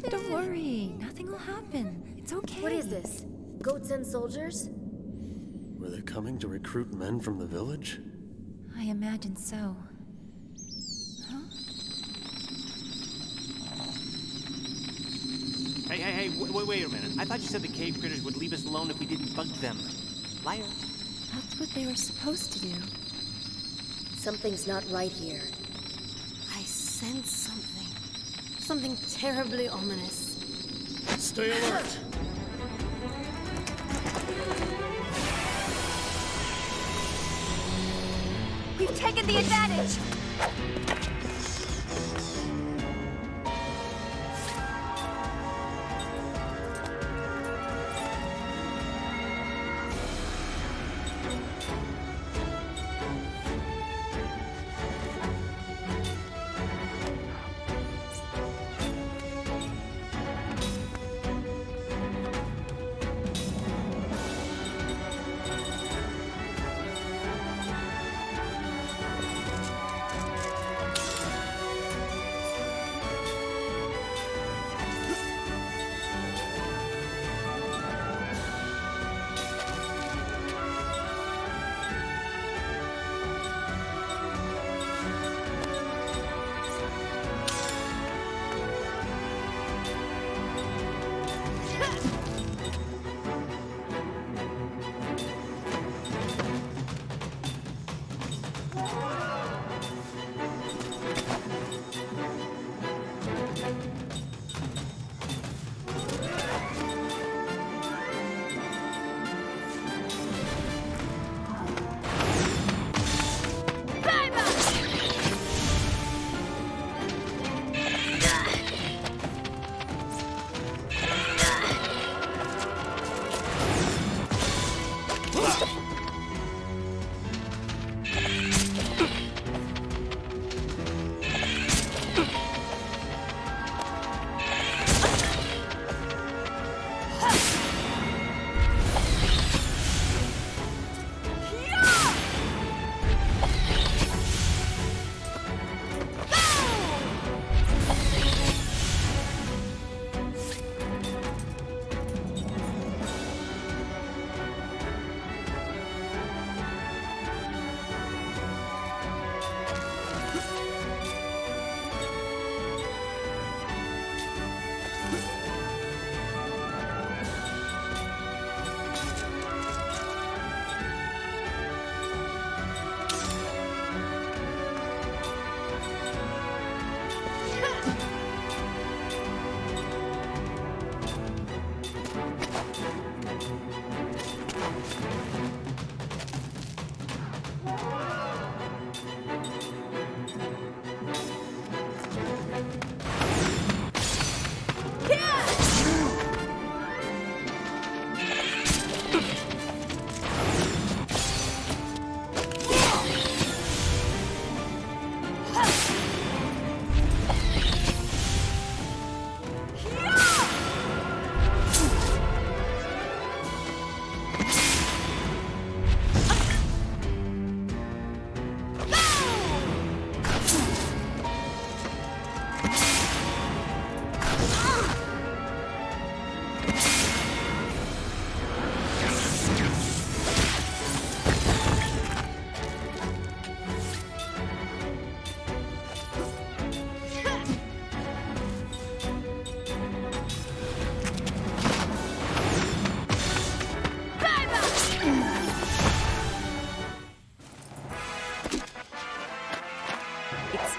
Don't worry, nothing will happen. It's okay. What is this? Goats and soldiers? Were they coming to recruit men from the village? I imagine so. Huh? Hey, wait a minute. I thought you said the cave critters would leave us alone if we didn't bug them. Liar. That's what they were supposed to do. Something's not right here. I sense something. Something terribly ominous. Stay alert! We've taken the advantage!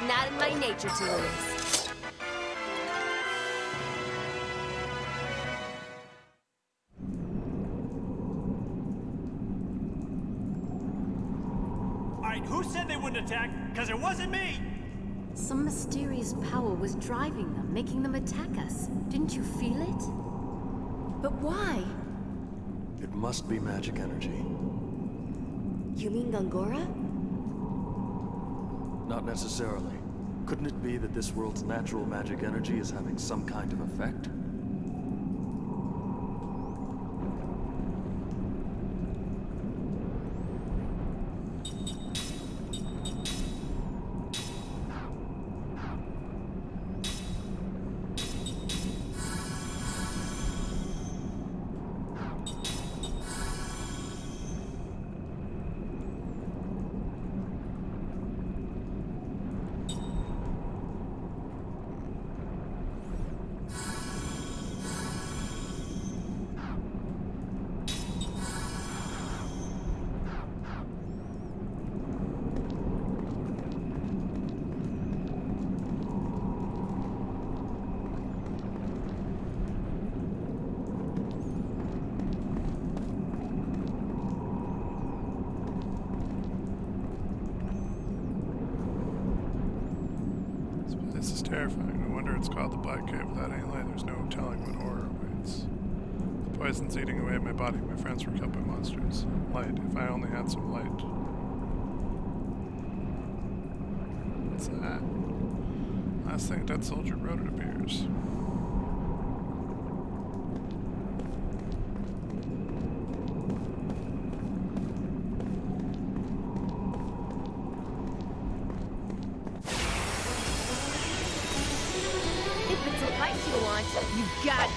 Not in my nature to lose. Alright, who said they wouldn't attack? Because it wasn't me! Some mysterious power was driving them, making them attack us. Didn't you feel it? But why? It must be magic energy. You mean Gangora? Not necessarily. Couldn't it be that this world's natural magic energy is having some kind of effect? This is terrifying. No wonder it's called the Black Cave. Without any light, there's no telling what horror awaits. The poison's eating away at my body. My friends were killed by monsters. Light. If I only had some light. What's that? Last thing a dead soldier wrote, it appears. If it's a light you want, you got it.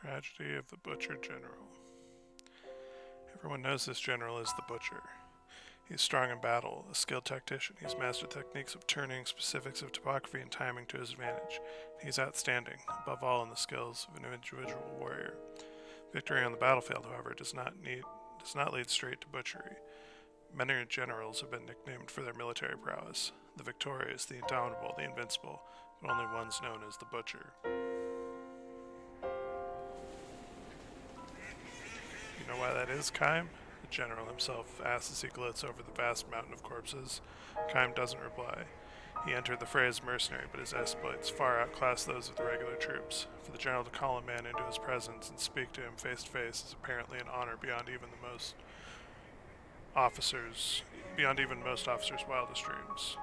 Tragedy of the Butcher General. Everyone knows this general is the Butcher. He's strong in battle, a skilled tactician. He's mastered techniques of turning, specifics of topography, and timing to his advantage. He's outstanding, above all in the skills of an individual warrior. Victory on the battlefield, however, does not lead straight to butchery. Many generals have been nicknamed for their military prowess. The victorious, the indomitable, the invincible, but only one's known as the Butcher. You know why that is, Kaim? The general himself asks as he gloats over the vast mountain of corpses. Kaim doesn't reply. He entered the fray as mercenary, but his exploits far outclass those of the regular troops. For the general to call a man into his presence and speak to him face to face is apparently an honor beyond even most officers' wildest dreams.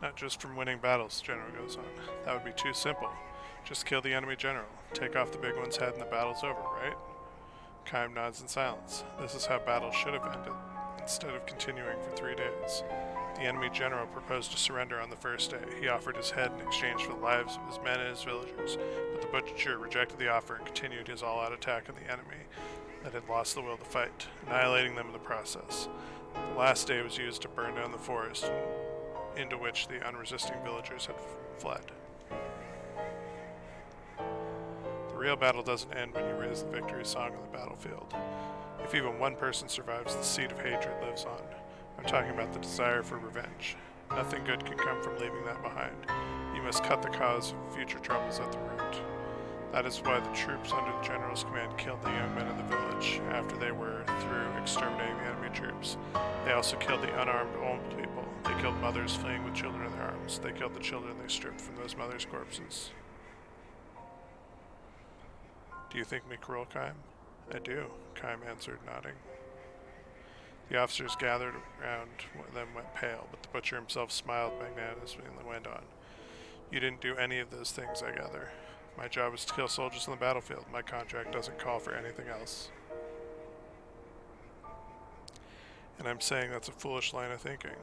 Not just from winning battles, the general goes on. That would be too simple. Just kill the enemy general. Take off the big one's head and the battle's over, right? Kaim nods in silence. This is how battles should have ended, instead of continuing for 3 days. The enemy general proposed to surrender on the first day. He offered his head in exchange for the lives of his men and his villagers, but the Butcher rejected the offer and continued his all-out attack on the enemy that had lost the will to fight, annihilating them in the process. The last day was used to burn down the forest into which the unresisting villagers had fled. The real battle doesn't end when you raise the victory song on the battlefield. If even one person survives, the seed of hatred lives on. I'm talking about the desire for revenge. Nothing good can come from leaving that behind. You must cut the cause of future troubles at the root. That is why the troops under the general's command killed the young men in the village after they were through exterminating the enemy troops. They also killed the unarmed old people. They killed mothers fleeing with children in their arms. They killed the children they stripped from those mothers' corpses. Do you think me cruel, Kaim? I do, Kaim answered, nodding. The officers gathered around them went pale, but the Butcher himself smiled magnanimously and went on. You didn't do any of those things, I gather. My job is to kill soldiers on the battlefield. My contract doesn't call for anything else. And I'm saying that's a foolish line of thinking.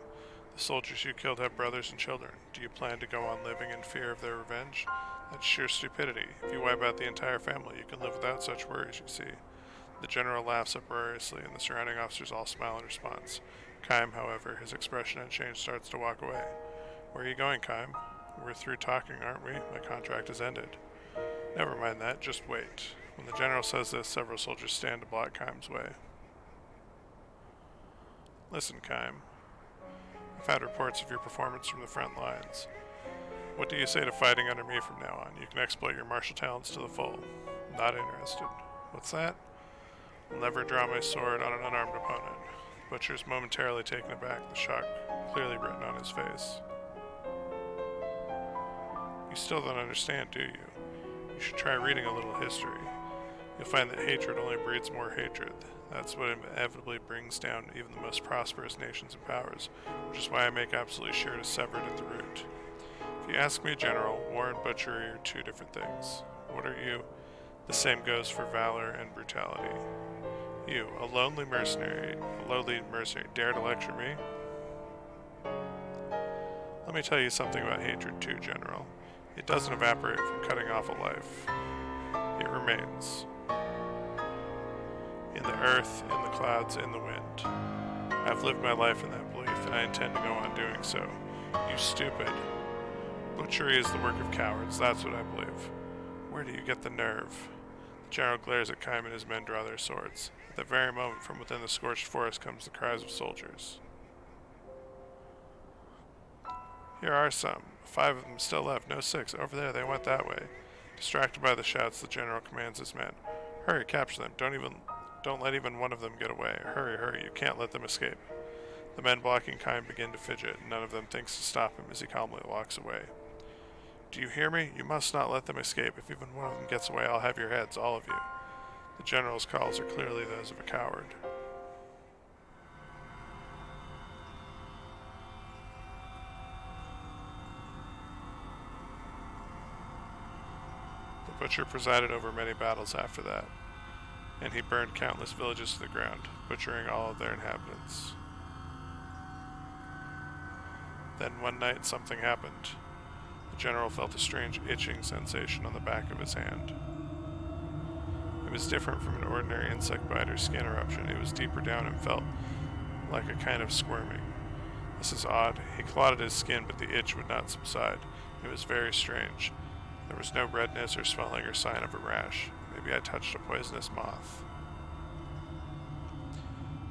The soldiers you killed have brothers and children. Do you plan to go on living in fear of their revenge? That's sheer stupidity. If you wipe out the entire family, you can live without such worries, you see. The general laughs uproariously, and the surrounding officers all smile in response. Kaim, however, his expression unchanged, starts to walk away. Where are you going, Kaim? We're through talking, aren't we? My contract has ended. Never mind that, just wait. When the general says this, several soldiers stand to block Kaim's way. Listen, Kaim. I've had reports of your performance from the front lines. What do you say to fighting under me from now on? You can exploit your martial talents to the full. Not interested. What's that? I'll never draw my sword on an unarmed opponent. The Butcher's momentarily taken aback, the shock clearly written on his face. You still don't understand, do you? You should try reading a little history. You'll find that hatred only breeds more hatred. That's what inevitably brings down even the most prosperous nations and powers, which is why I make absolutely sure to sever it at the root. If you ask me, General, war and butchery are two different things. What are you? The same goes for valor and brutality. You, a lowly mercenary, dare to lecture me? Let me tell you something about hatred too, General. It doesn't evaporate from cutting off a life. It remains. In the earth, in the clouds, in the wind. I've lived my life in that belief, and I intend to go on doing so. You stupid. Butchery is the work of cowards, that's what I believe. Where do you get the nerve? The general glares at Kaim and his men draw their swords. At that very moment, from within the scorched forest comes the cries of soldiers. Here are some. 5 of them still left, no 6. Over there, they went that way. Distracted by the shouts, the general commands his men. Hurry, capture them. Don't let even one of them get away. Hurry, hurry, you can't let them escape. The men blocking Kaim begin to fidget, and none of them thinks to stop him as he calmly walks away. Do you hear me? You must not let them escape. If even one of them gets away, I'll have your heads, all of you. The general's calls are clearly those of a coward. The Butcher presided over many battles after that, and he burned countless villages to the ground, butchering all of their inhabitants. Then one night something happened. The general felt a strange itching sensation on the back of his hand. It was different from an ordinary insect bite or skin eruption. It was deeper down and felt like a kind of squirming. This is odd. He clawed at his skin, but the itch would not subside. It was very strange. There was no redness or swelling or sign of a rash. Maybe I touched a poisonous moth.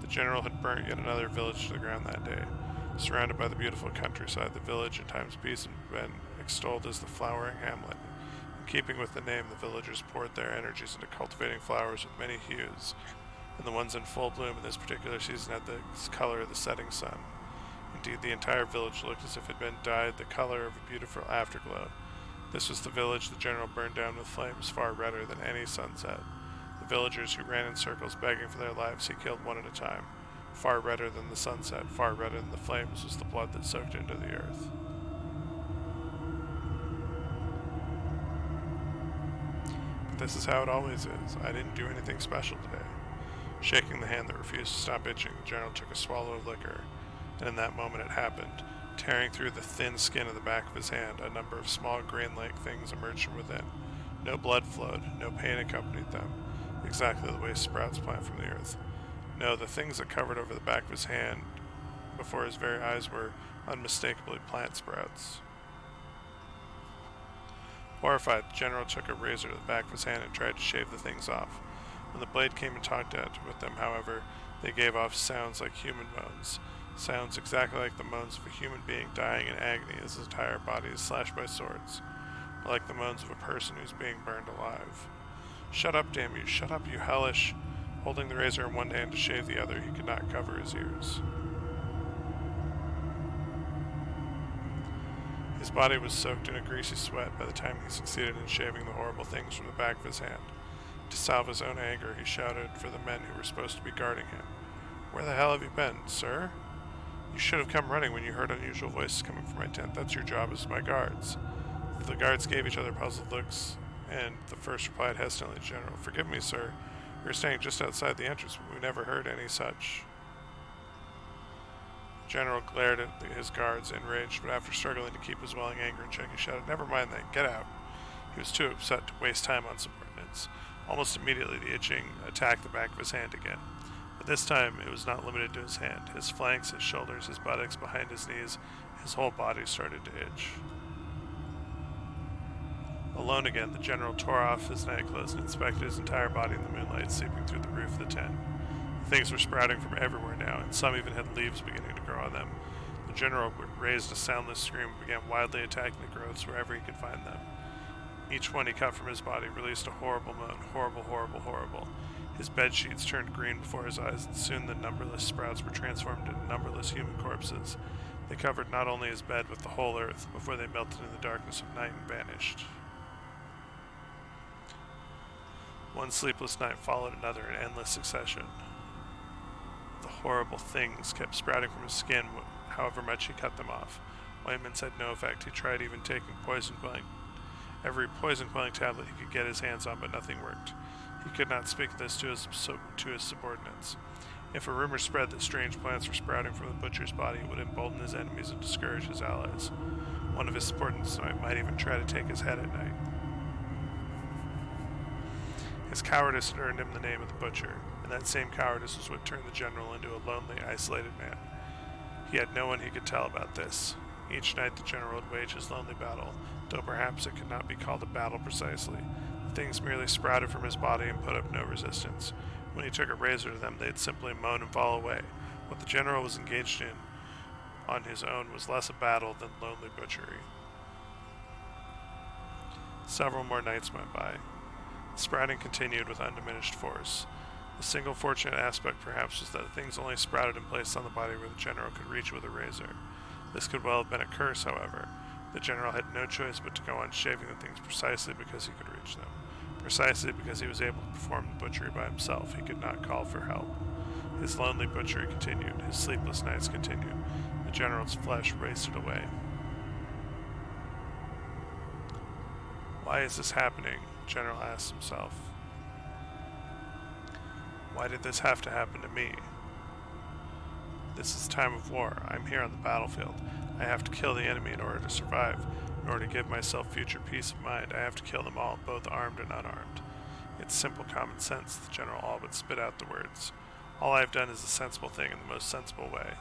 The general had burnt yet another village to the ground that day. Surrounded by the beautiful countryside, the village, in times peace, had been extolled as the flowering hamlet. In keeping with the name, the villagers poured their energies into cultivating flowers with many hues, and the ones in full bloom in this particular season had the color of the setting sun. Indeed, the entire village looked as if it had been dyed the color of a beautiful afterglow. This was the village the general burned down with flames far redder than any sunset. The villagers who ran in circles begging for their lives he killed one at a time. Far redder than the sunset, far redder than the flames was the blood that soaked into the earth. But this is how it always is. I didn't do anything special today. Shaking the hand that refused to stop itching, the general took a swallow of liquor, and in that moment it happened. Tearing through the thin skin of the back of his hand, a number of small grain-like things emerged from within. No blood flowed, no pain accompanied them, exactly the way sprouts plant from the earth. No, the things that covered over the back of his hand before his very eyes were unmistakably plant sprouts. Horrified, the general took a razor to the back of his hand and tried to shave the things off. When the blade came in contact with them, however, they gave off sounds like human moans. Sounds exactly like the moans of a human being dying in agony as his entire body is slashed by swords, or like the moans of a person who's being burned alive. "Shut up, damn you! Shut up, you hellish!" Holding the razor in one hand to shave the other, he could not cover his ears. His body was soaked in a greasy sweat by the time he succeeded in shaving the horrible things from the back of his hand. To salve his own anger, he shouted for the men who were supposed to be guarding him. "Where the hell have you been, sir? You should have come running when you heard unusual voices coming from my tent. That's your job as my guards." The guards gave each other puzzled looks, and the first replied hesitantly to General, "Forgive me, sir. We were staying just outside the entrance, but we never heard any such." The general glared at his guards, enraged, but after struggling to keep his welling anger in check, he shouted, "Never mind that. Get out." He was too upset to waste time on subordinates. Almost immediately, the itching attacked the back of his hand again. But this time, it was not limited to his hand. His flanks, his shoulders, his buttocks, behind his knees, his whole body started to itch. Alone again, the general tore off his nightclothes and inspected his entire body in the moonlight seeping through the roof of the tent. Things were sprouting from everywhere now, and some even had leaves beginning to grow on them. The general raised a soundless scream and began wildly attacking the growths wherever he could find them. Each one he cut from his body released a horrible moan, horrible, horrible, horrible. His bed sheets turned green before his eyes, and soon the numberless sprouts were transformed into numberless human corpses. They covered not only his bed, but the whole earth, before they melted in the darkness of night and vanished. One sleepless night followed another in endless succession. The horrible things kept sprouting from his skin, however much he cut them off. Ointments had no effect. He tried even taking every poison-quelling tablet he could get his hands on, but nothing worked. He could not speak this to his subordinates. If a rumor spread that strange plants were sprouting from the butcher's body, it would embolden his enemies and discourage his allies. One of his subordinates might even try to take his head at night. His cowardice had earned him the name of the Butcher, and that same cowardice was what turned the general into a lonely, isolated man. He had no one he could tell about this. Each night the general would wage his lonely battle, though perhaps it could not be called a battle precisely. The things merely sprouted from his body and put up no resistance. When he took a razor to them, they'd simply moan and fall away. What the general was engaged in on his own was less a battle than lonely butchery. Several more nights went by. The sprouting continued with undiminished force. The single fortunate aspect, perhaps, was that things only sprouted in places on the body where the general could reach with a razor. This could well have been a curse, however. The general had no choice but to go on shaving the things precisely because he could reach them. Precisely because he was able to perform the butchery by himself, he could not call for help. His lonely butchery continued. His sleepless nights continued. The general's flesh wasted away. Why is this happening? The general asked himself. Why did this have to happen to me? This is a time of war. I'm here on the battlefield. I have to kill the enemy in order to survive. In order to give myself future peace of mind, I have to kill them all, both armed and unarmed. It's simple common sense, the General all but spit out the words. All I have done is a sensible thing in the most sensible way.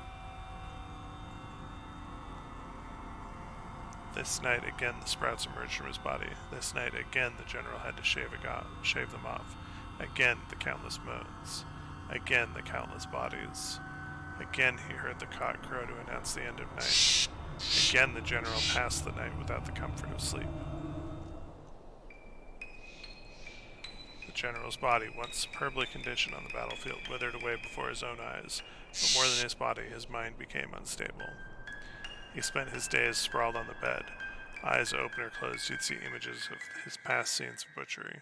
This night again the sprouts emerged from his body. This night again the General had to shave them off. Again the countless moans. Again the countless bodies. Again he heard the cock crow to announce the end of night. Again the General passed the night without the comfort of sleep. The General's body, once superbly conditioned on the battlefield, withered away before his own eyes, but more than his body, his mind became unstable. He spent his days sprawled on the bed. Eyes open or closed, he'd see images of his past scenes of butchery.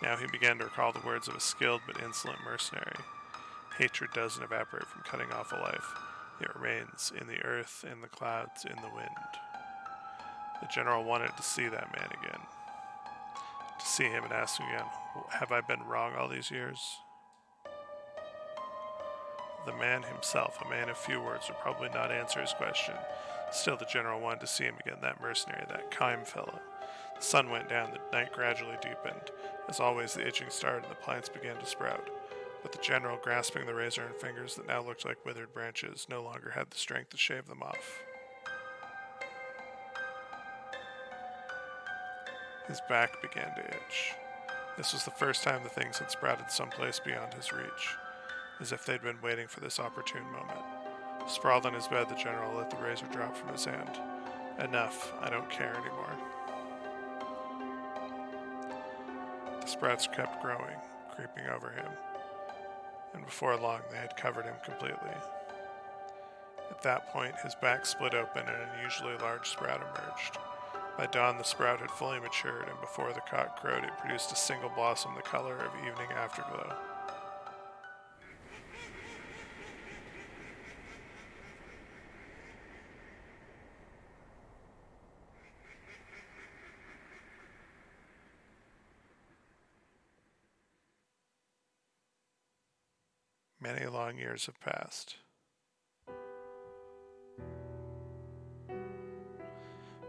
Now he began to recall the words of a skilled but insolent mercenary. Hatred doesn't evaporate from cutting off a life. It remains in the earth, in the clouds, in the wind. The General wanted to see that man again. To see him and ask him again, have I been wrong all these years? The man himself, a man of few words, would probably not answer his question. Still, the General wanted to see him again, that mercenary, that Kime fellow. The sun went down, the night gradually deepened. As always, the itching started and the plants began to sprout. But the General, grasping the razor in fingers that now looked like withered branches, no longer had the strength to shave them off. His back began to itch. This was the first time the things had sprouted someplace beyond his reach, as if they'd been waiting for this opportune moment. Sprawled on his bed, the General let the razor drop from his hand. Enough, I don't care anymore. The sprouts kept growing, creeping over him, and before long they had covered him completely. At that point, his back split open and an unusually large sprout emerged. By dawn, the sprout had fully matured, and before the cock crowed, it produced a single blossom the color of evening afterglow. Many long years have passed.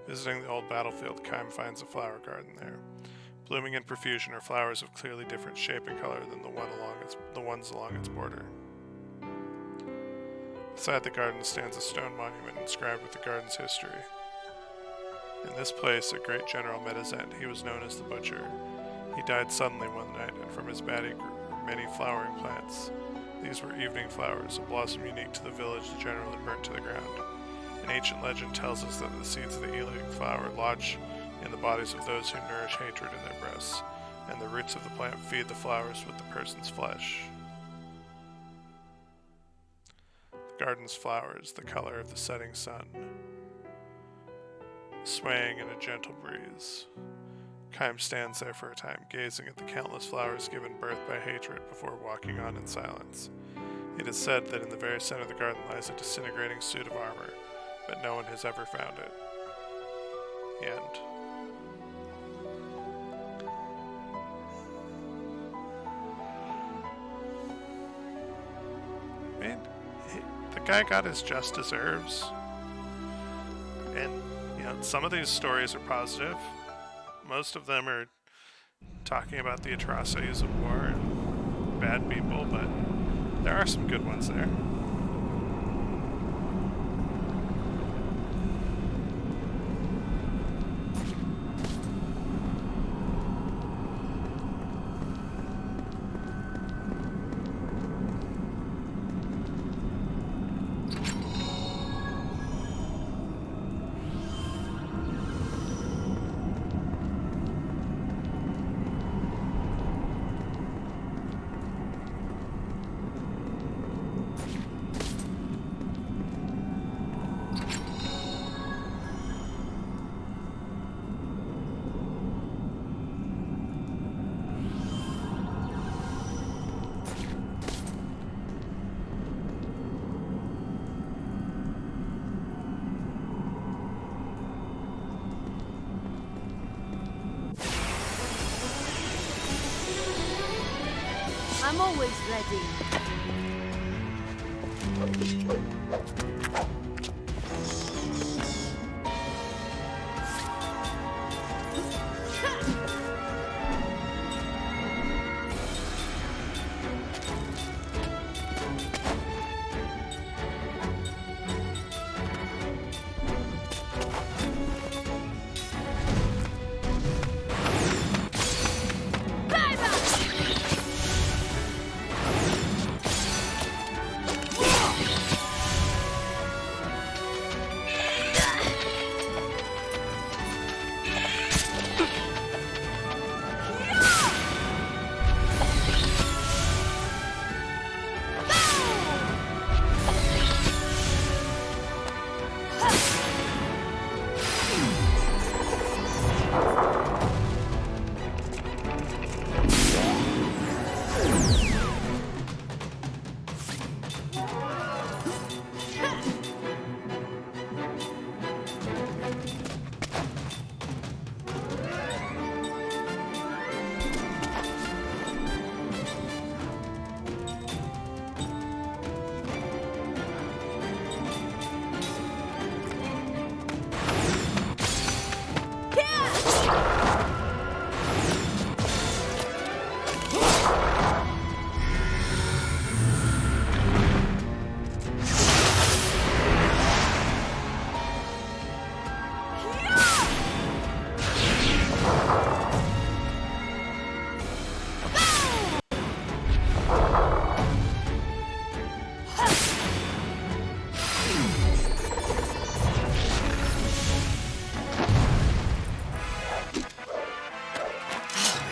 Visiting the old battlefield, Kime finds a flower garden there. Blooming in profusion are flowers of clearly different shape and color than the ones along its border. Beside the garden stands a stone monument inscribed with the garden's history. In this place, a great general met his end. He was known as the Butcher. He died suddenly one night, and from his body grew many flowering plants. These were evening flowers, a blossom unique to the village the general had burnt to the ground. An ancient legend tells us that the seeds of the evening flower lodge in the bodies of those who nourish hatred in their breasts, and the roots of the plant feed the flowers with the person's flesh. The garden's flowers, the color of the setting sun, swaying in a gentle breeze. Kime stands there for a time, gazing at the countless flowers given birth by hatred before walking on in silence. It is said that in the very center of the garden lies a disintegrating suit of armor, but no one has ever found it. The end. I mean, the guy got his just deserves. And, some of these stories are positive. Most of them are talking about the atrocities of war and bad people, but there are some good ones there. I'm always ready.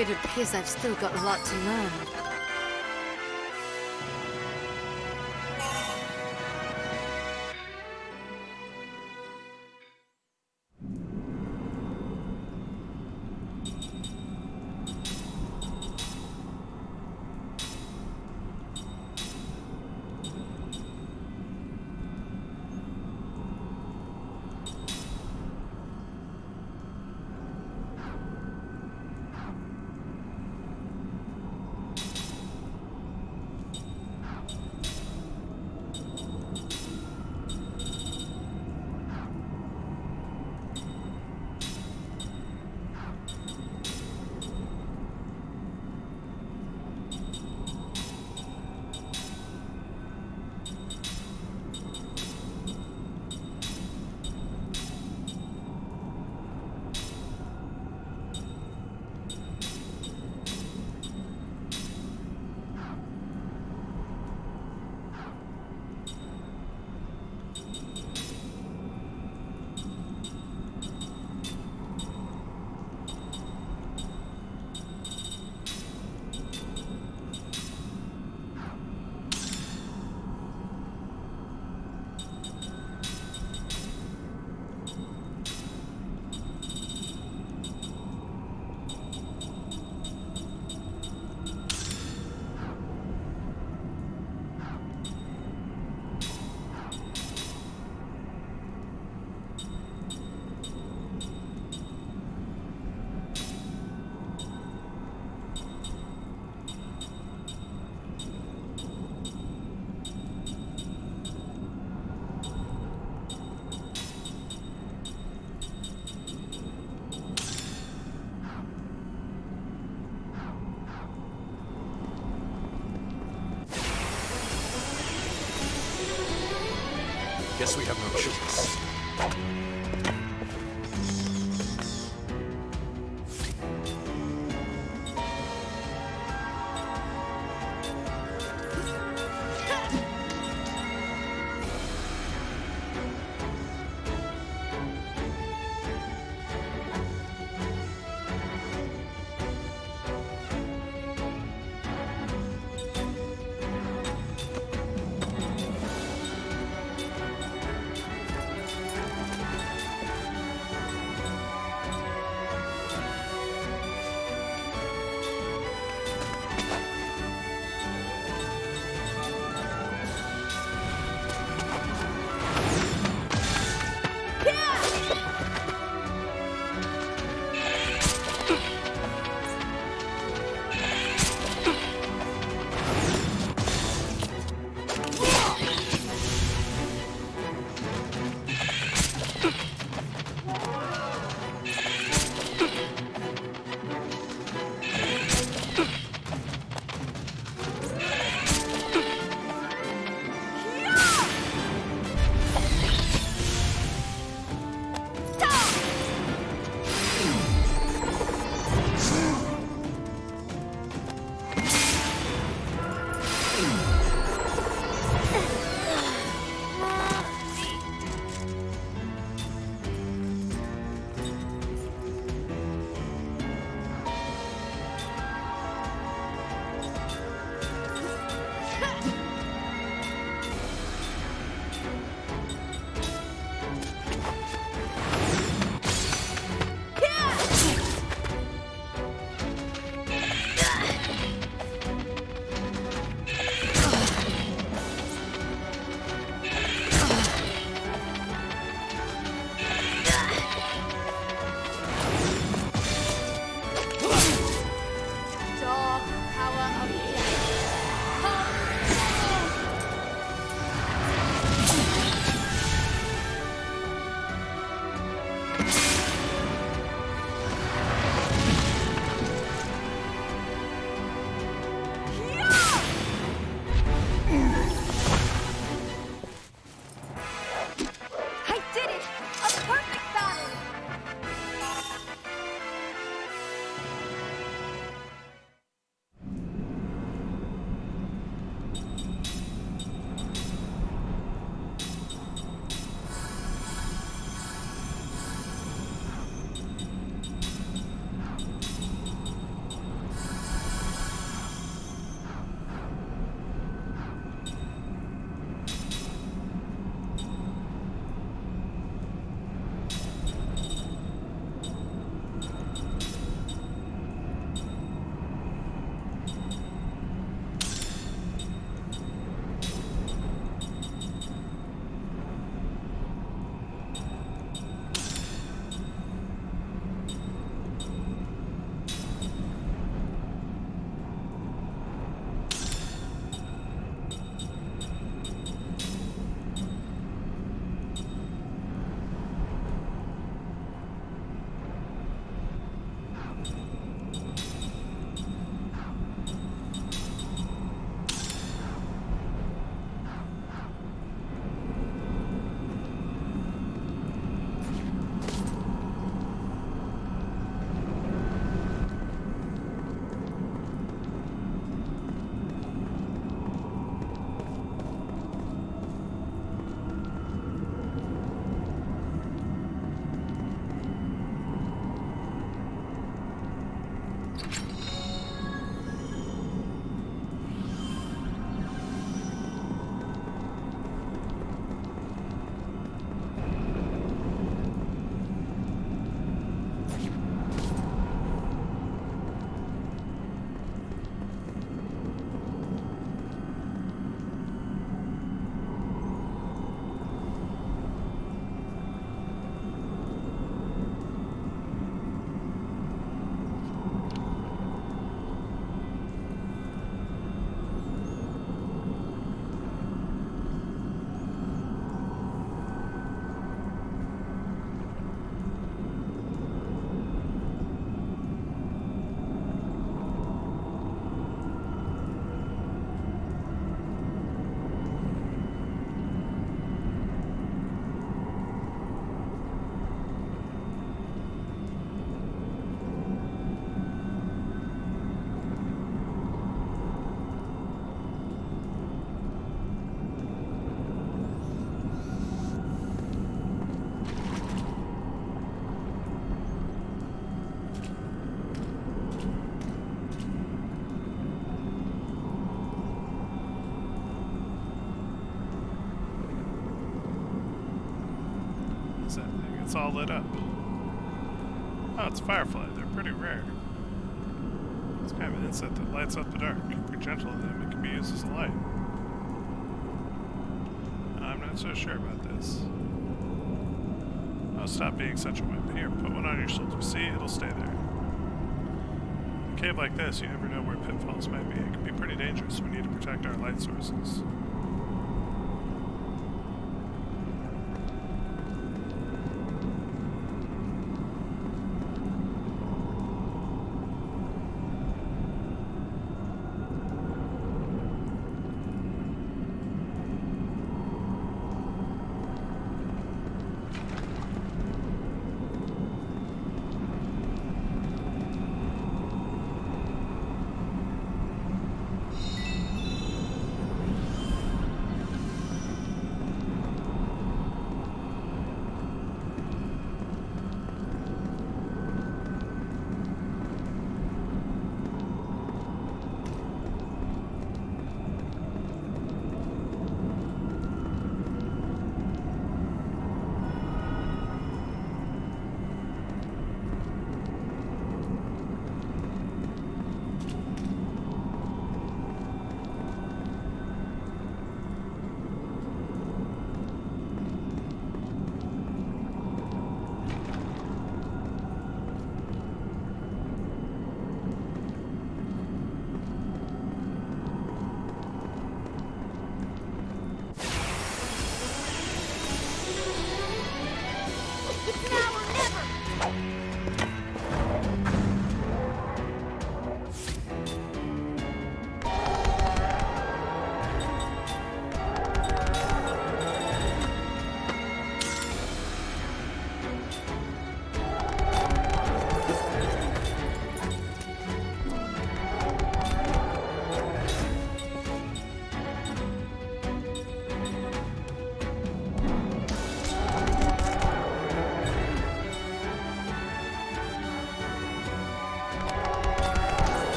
It appears I've still got a lot to learn. Guess we have no choice. It's all lit up. Oh, it's a firefly. They're pretty rare. It's kind of an insect that lights up the dark. If you're gentle with them, it can be used as a light. I'm not so sure about this. Oh, stop being such a wimp. Here, put one on your shoulder. See, it'll stay there. In a cave like this, you never know where pitfalls might be. It can be pretty dangerous. We need to protect our light sources.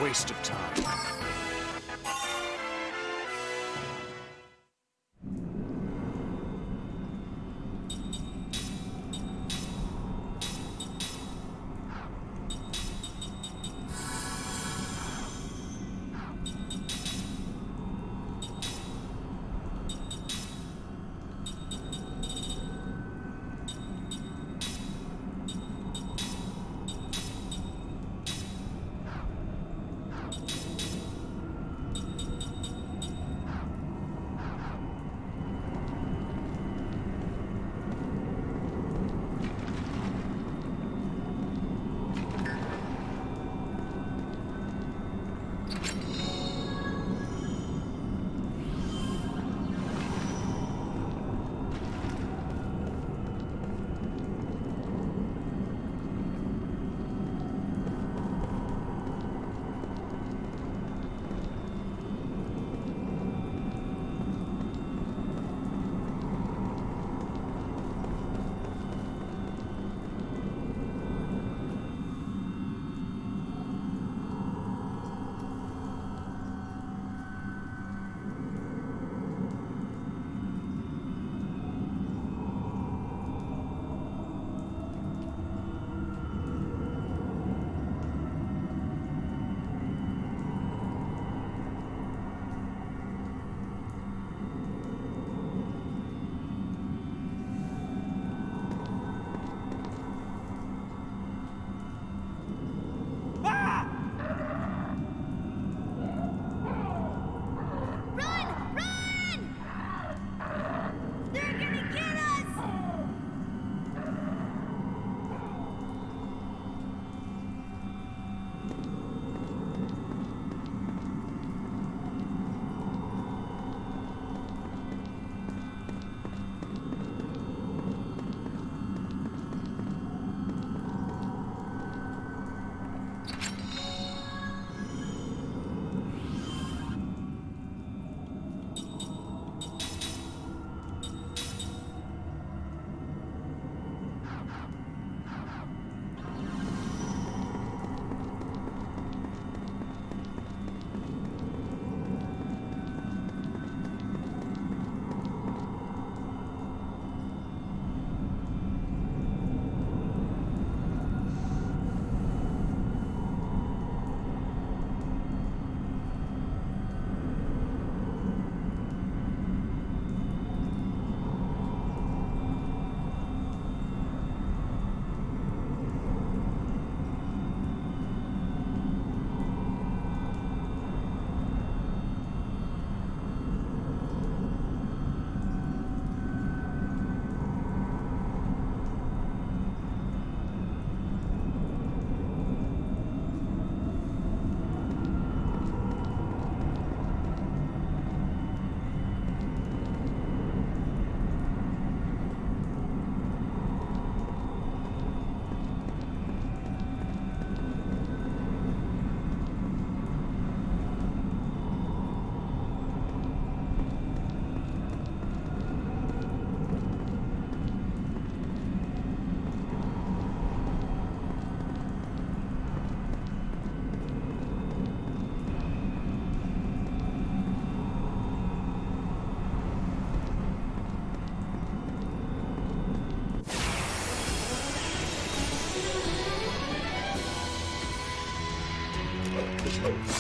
waste of time.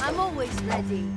I'm always ready.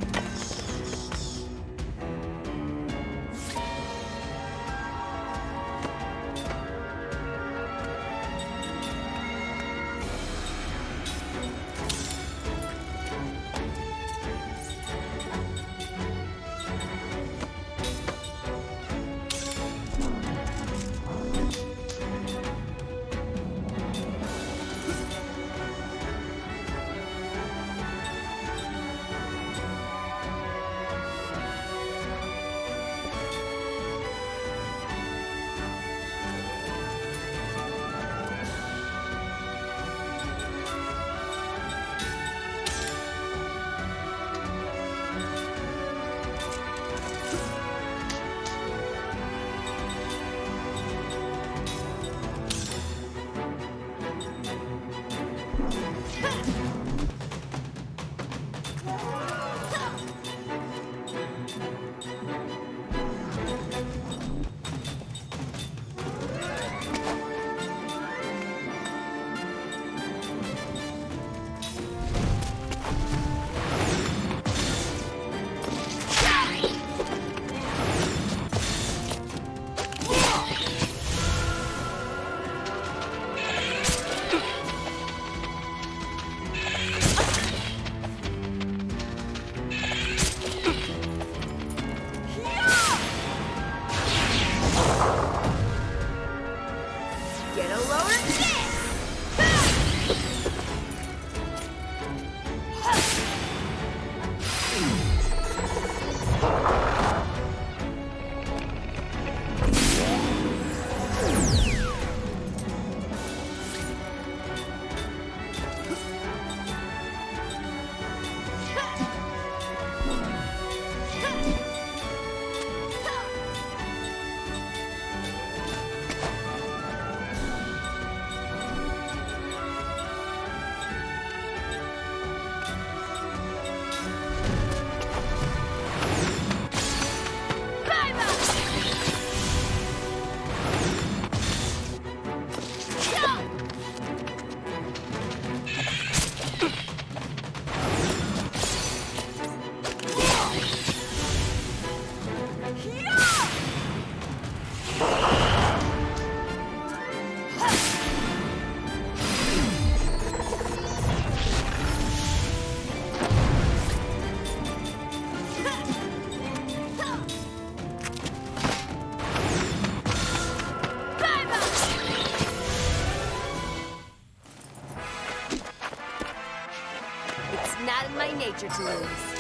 Not in my nature to lose.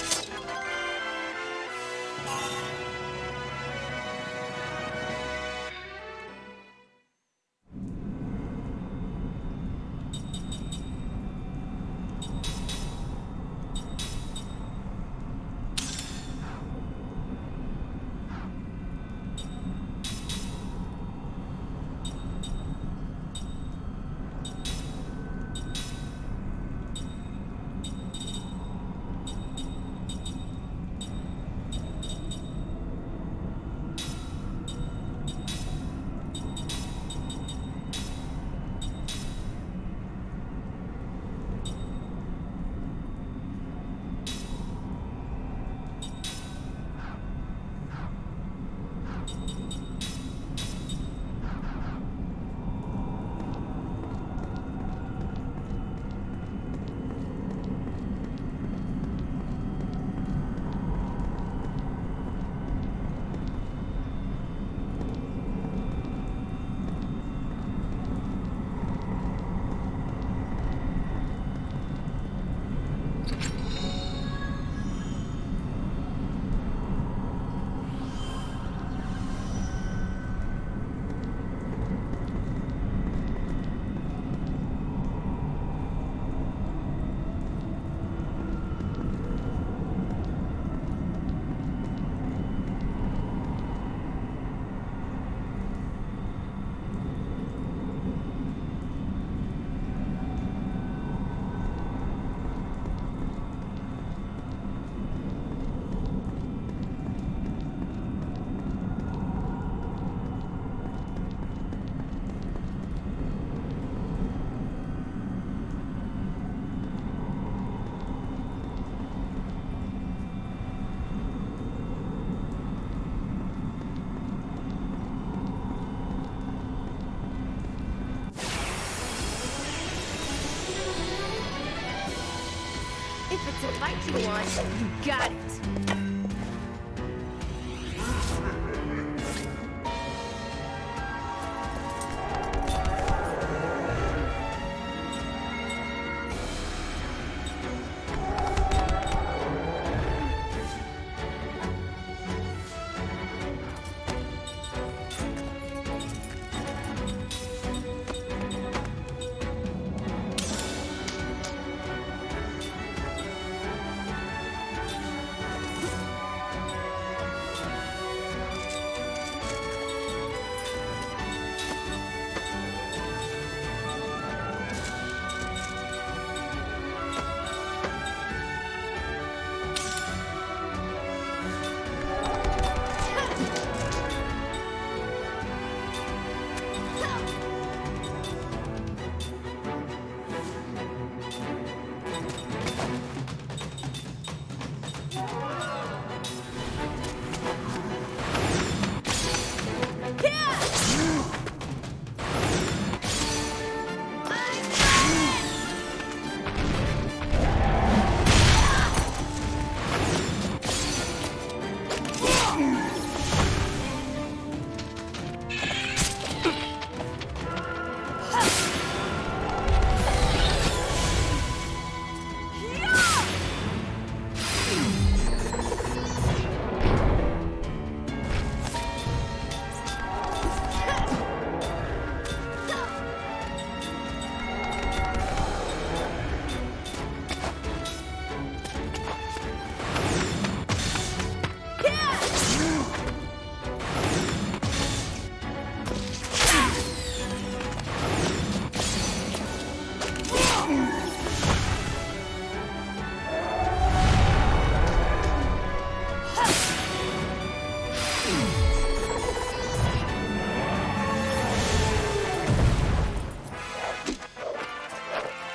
If it's a fight you want, you got it.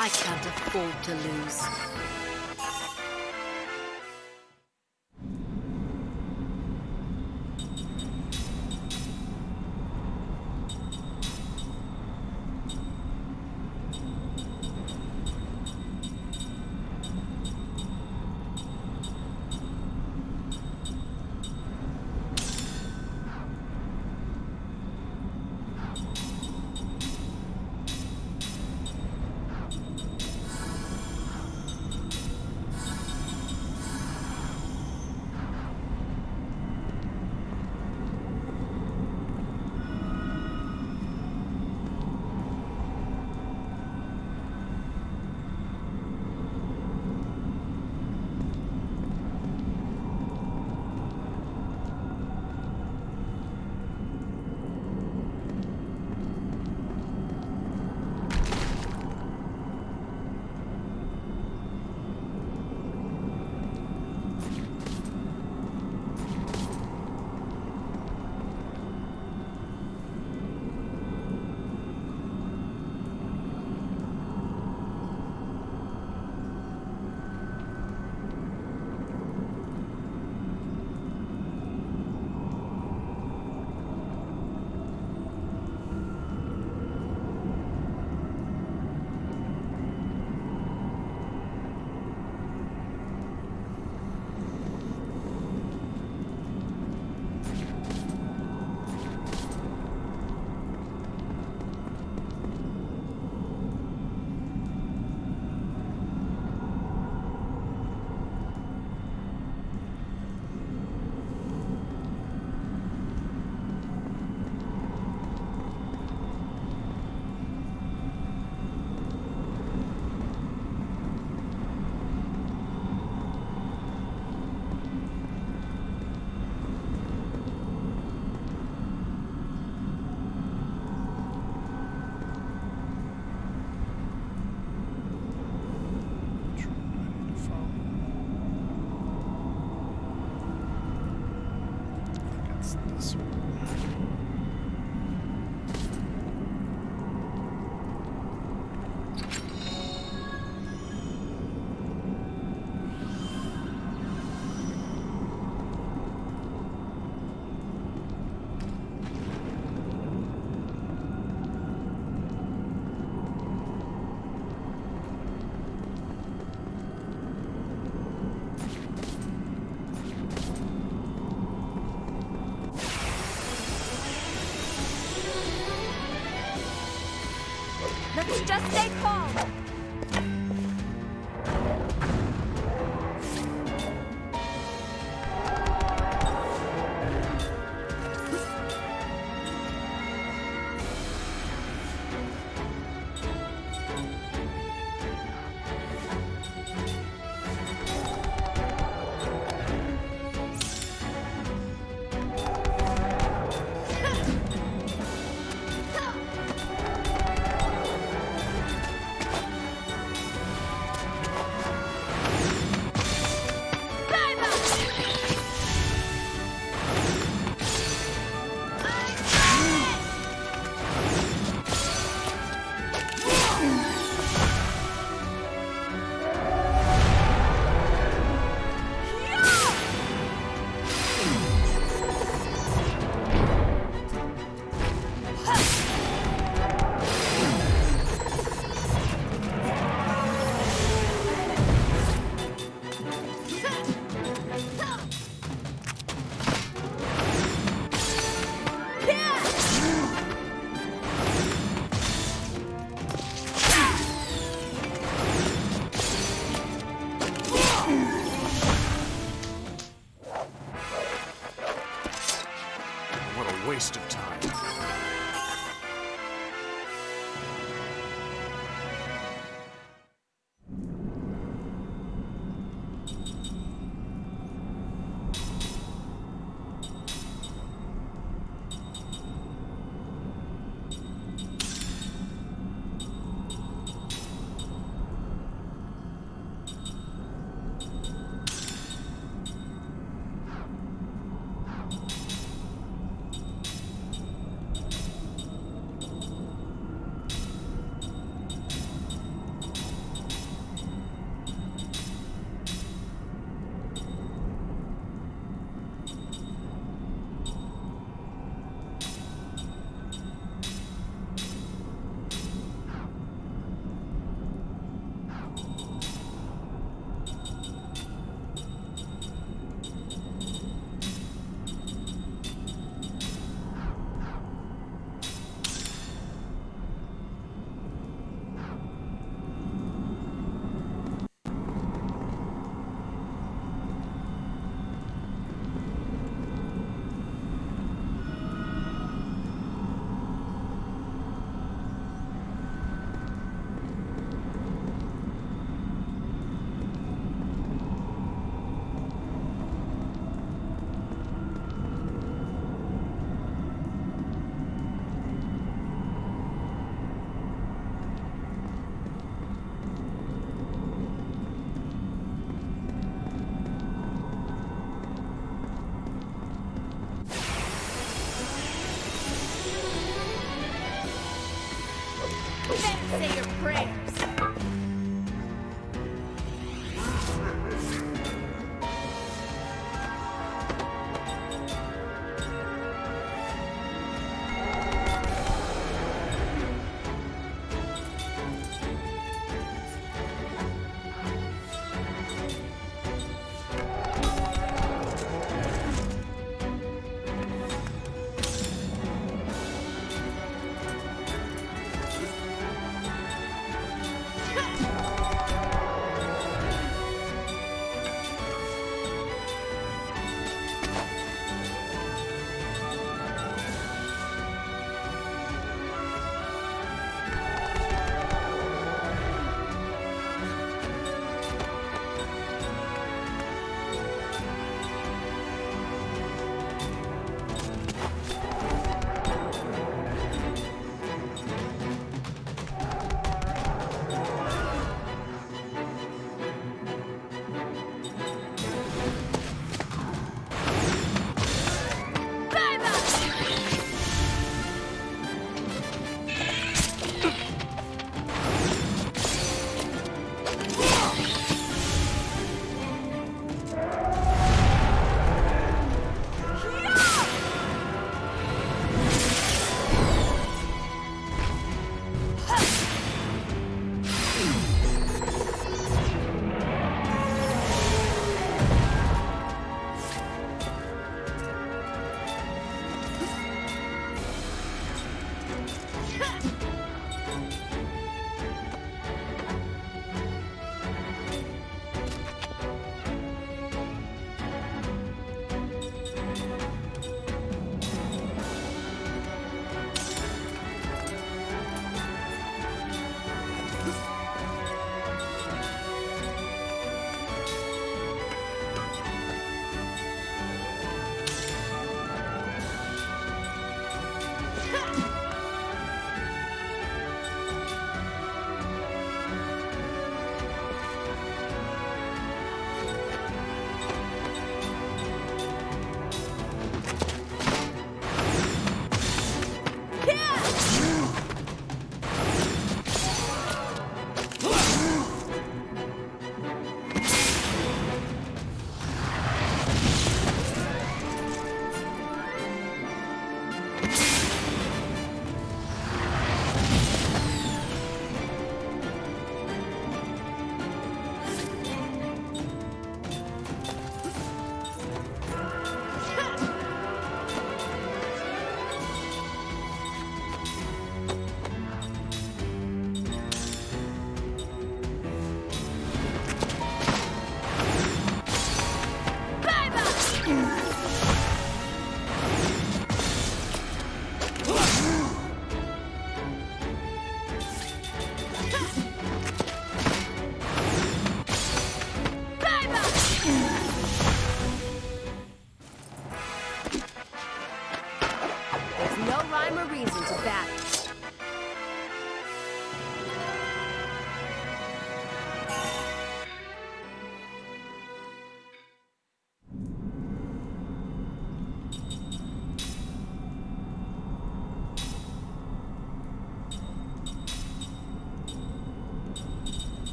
I can't afford to lose.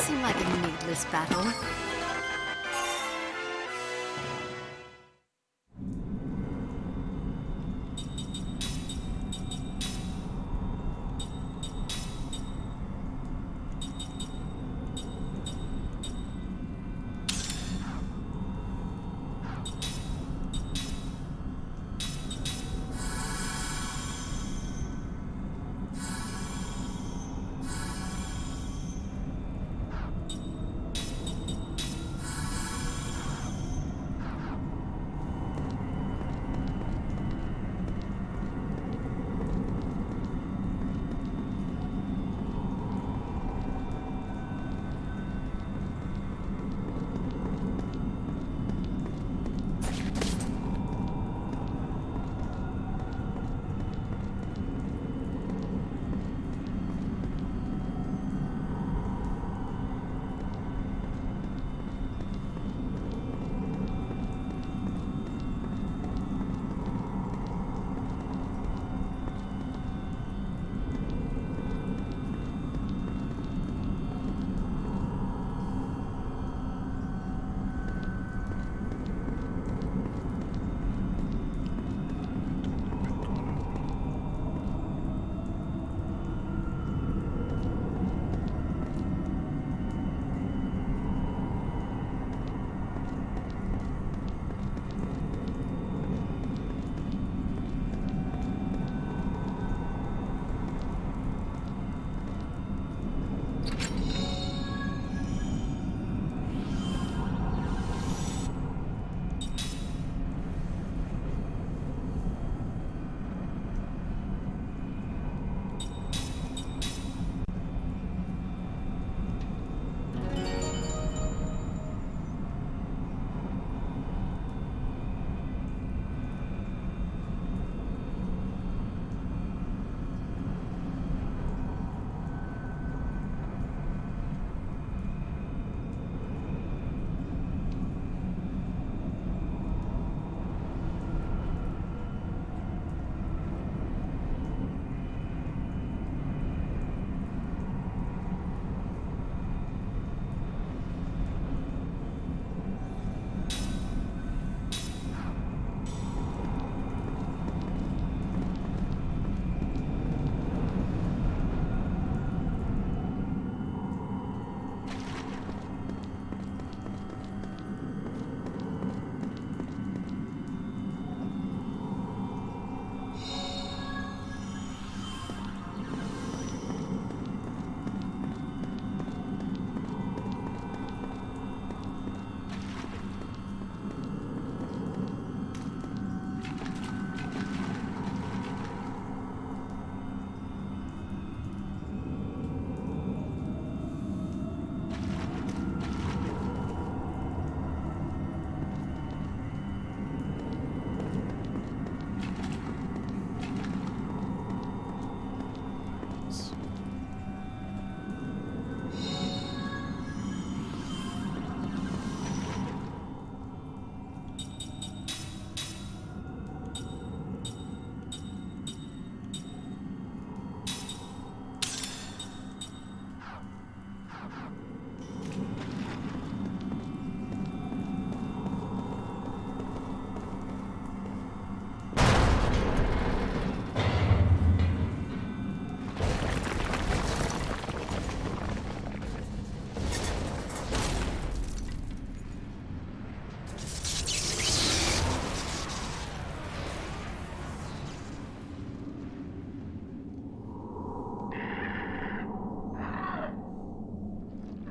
Seemed like a needless battle.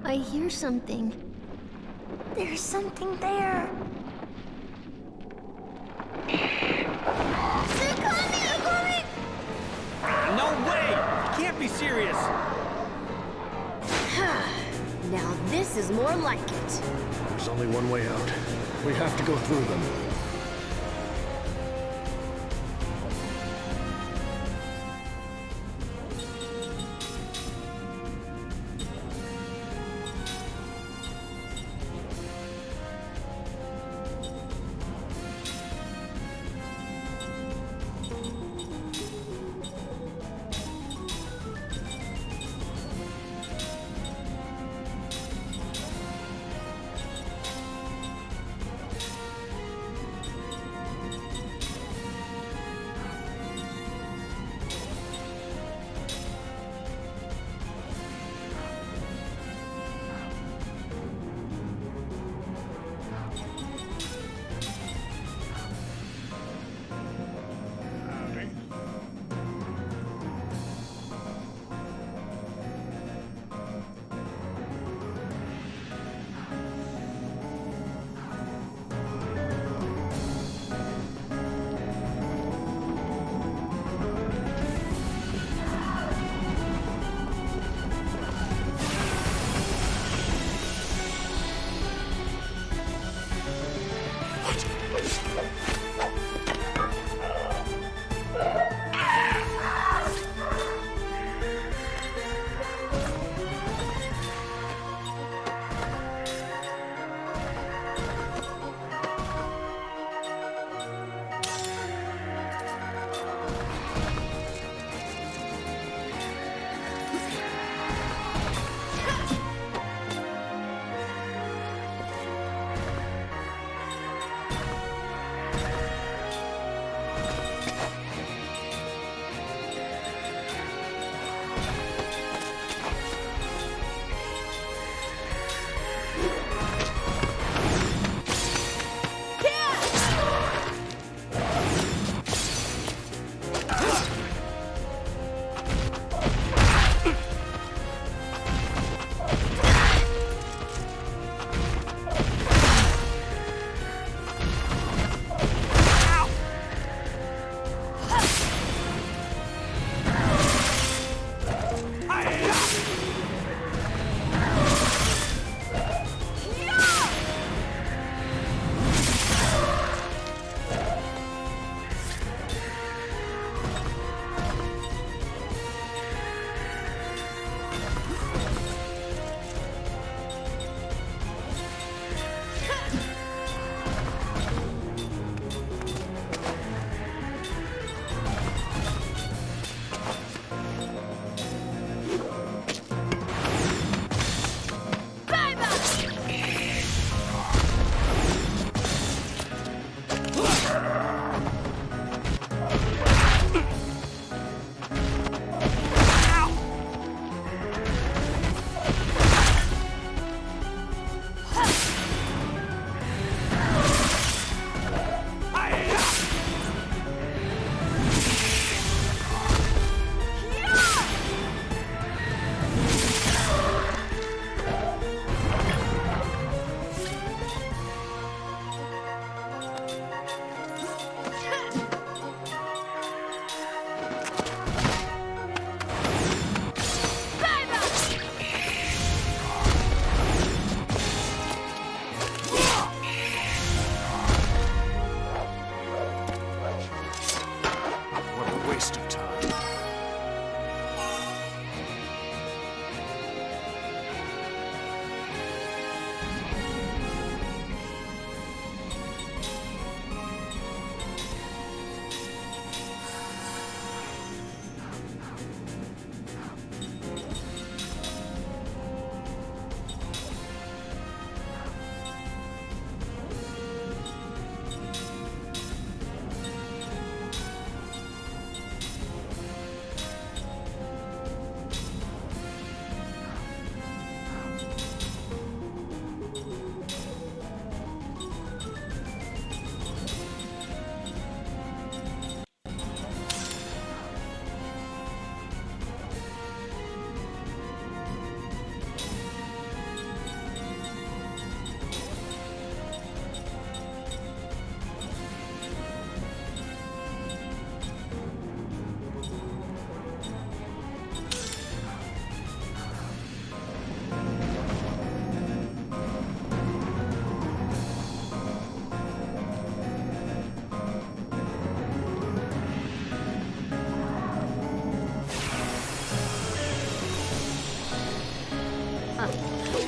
I hear something. There's something there. They're coming! They're coming! No way! Can't be serious! Now this is more like it. There's only one way out. We have to go through them.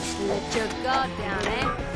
Let your guard down, eh?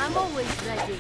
I'm always ready.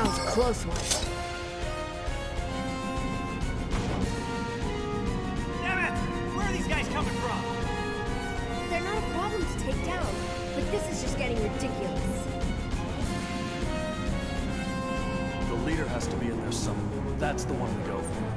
That was a close one. Damn it! Where are these guys coming from? They're not a problem to take down, but this is just getting ridiculous. The leader has to be in there somewhere. That's the one we go for.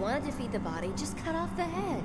want to defeat the body, just cut off the head.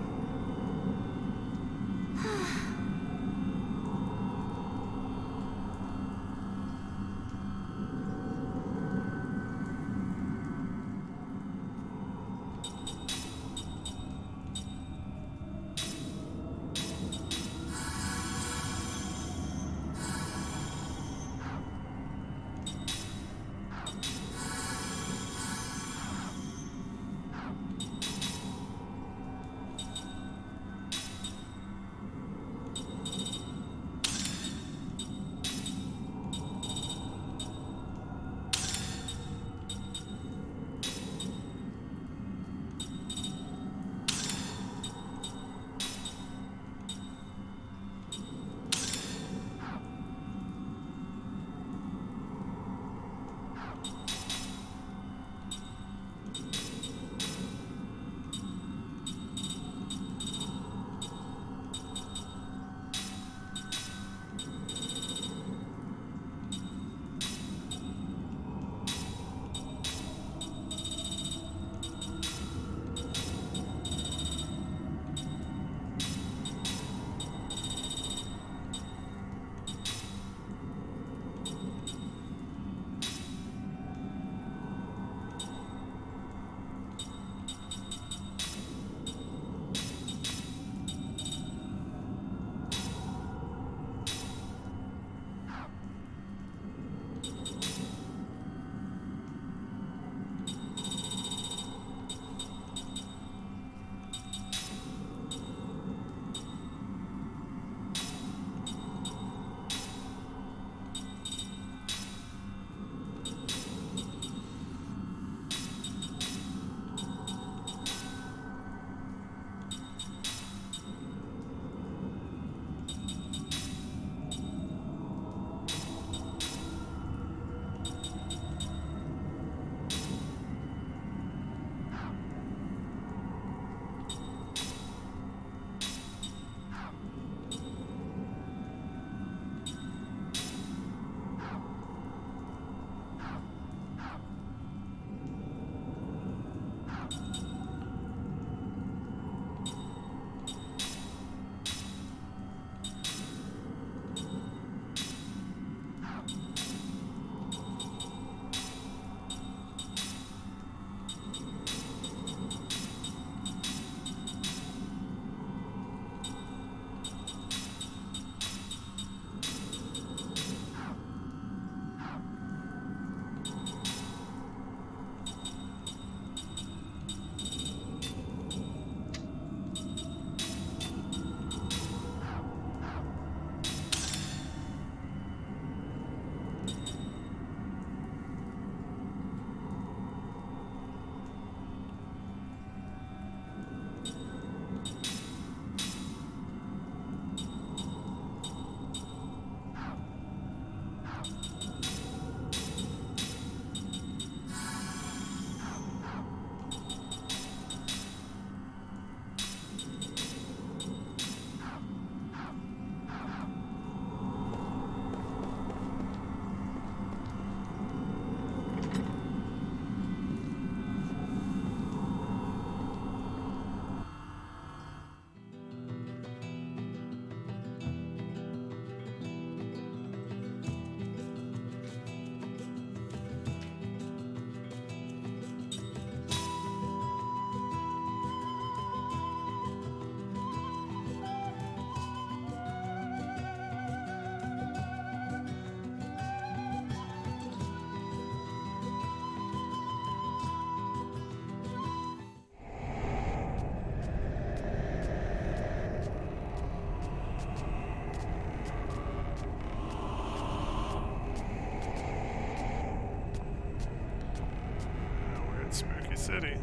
City.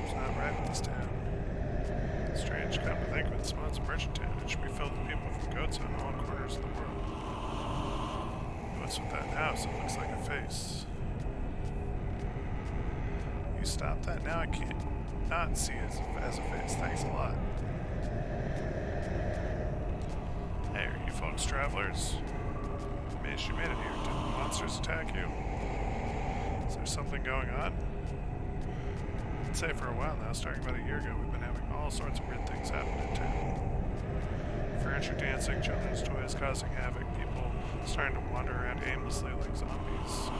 It's not right in this town. Strange, come to think of it, spawns a merchant town. It should be filled with people from goats on all corners of the world. What's with that house? It looks like a face. You stop that now? I can't not see it as a face. Thanks a lot. Hey, are you folks travelers? Amazed you made it here. Did the monsters attack you? Is there something going on? I'd say for a while now, starting about a year ago, we've been having all sorts of weird things happen in town. Furniture dancing, children's toys causing havoc, people starting to wander around aimlessly like zombies.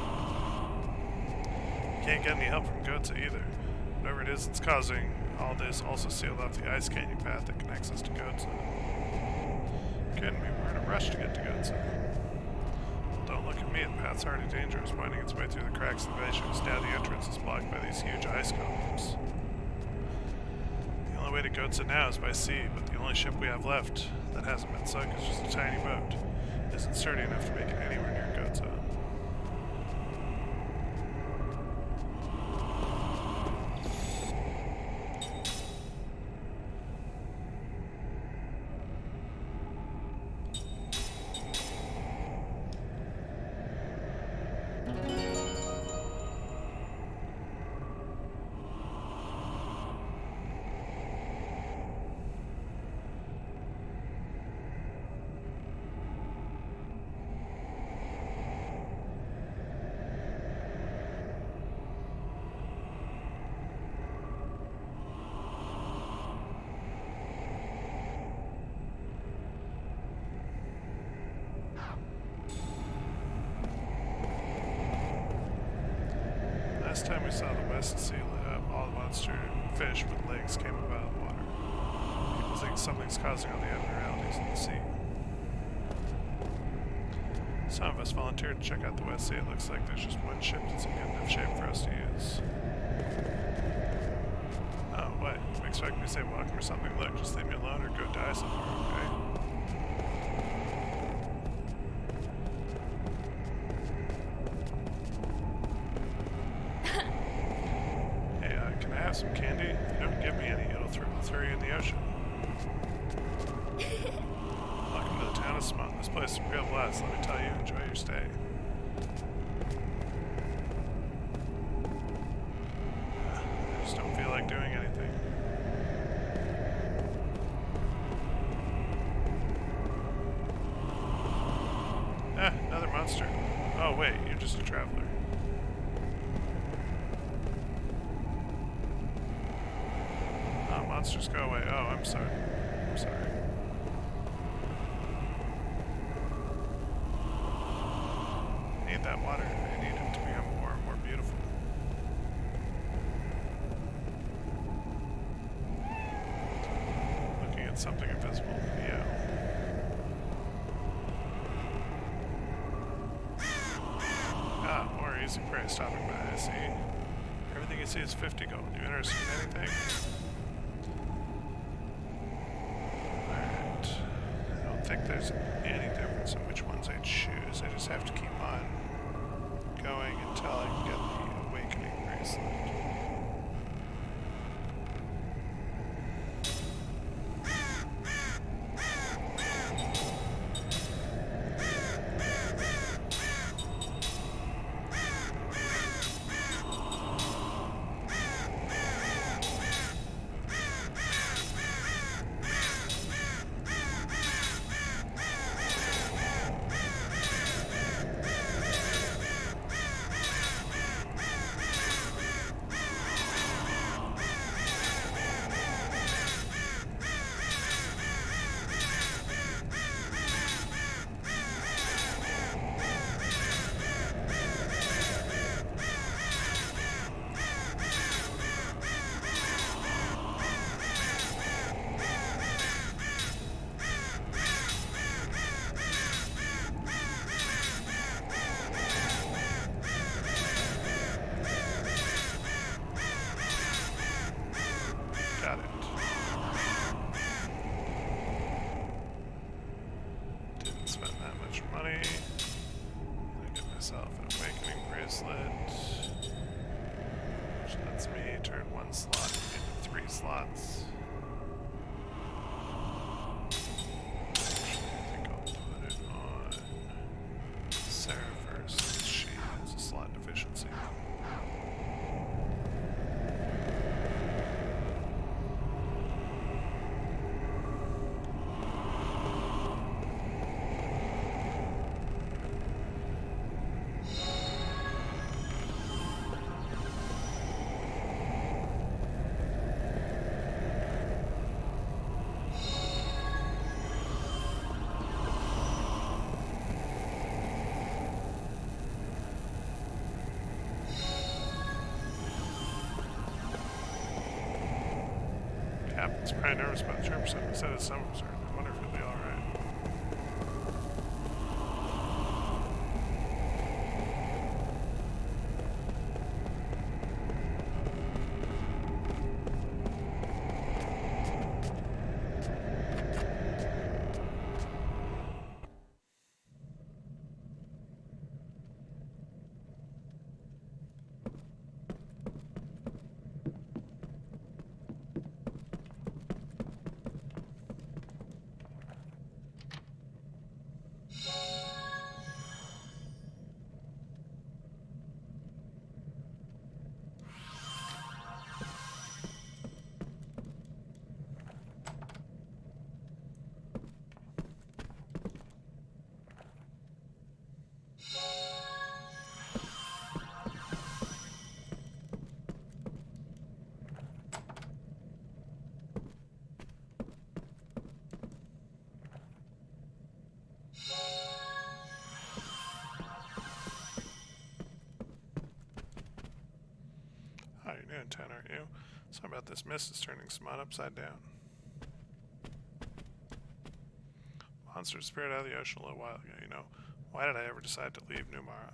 You can't get any help from Goatsa either. Whatever it is that's causing all this also sealed off the ice canyon path that connects us to Goatsa. Kidding me, we're in a rush to get to Goatsa. Well, don't look at me, the path's already dangerous, winding its way through the cracks of the glaciers. Now the entrance is blocked by these huge ice columns. The only way to Goatsa now is by sea, but the only ship we have left that hasn't been sunk is just a tiny boat. It isn't sturdy enough to make it anywhere near Goatsa. Last time we saw the West Sea lit up, all the monster fish with legs came up out of the water. People think something's causing all the abnormalities in the sea. Some of us volunteered to check out the West Sea. It looks like there's just one ship that's in good enough shape for us to use. Oh, what? You expect me to say welcome or something? Look, just leave me alone or go die somewhere, okay? Some candy. If you don't give me any, it'll throw you in the ocean. Welcome to the town of Smut. This place is a real blast. Let me tell you, enjoy your stay. I just don't feel like doing anything. Another monster. Oh wait, you're just a traveler. Monsters go away. Oh, I'm sorry. I'm sorry. I need that water. I need it to become more and more beautiful. Looking at something invisible. Yeah. Ah, more easy prey stopping by. I see. Everything you see is 50 gold. You interested in anything? I don't think there's any difference in which ones I choose. I just have to keep on going until I can get the awakening bracelet. Which lets me turn one slot into 3 slots. Actually, I think I'll put it on Sarah first. She has a slot deficiency. He's probably nervous about the trip, so he said his stomach was hurting. I wonder if he'll be alright. Oh, you're new in town, aren't you? Something about this mist is turning Simon upside down. Monster disappeared out of the ocean a little while ago, you know. Why did I ever decide to leave Numara?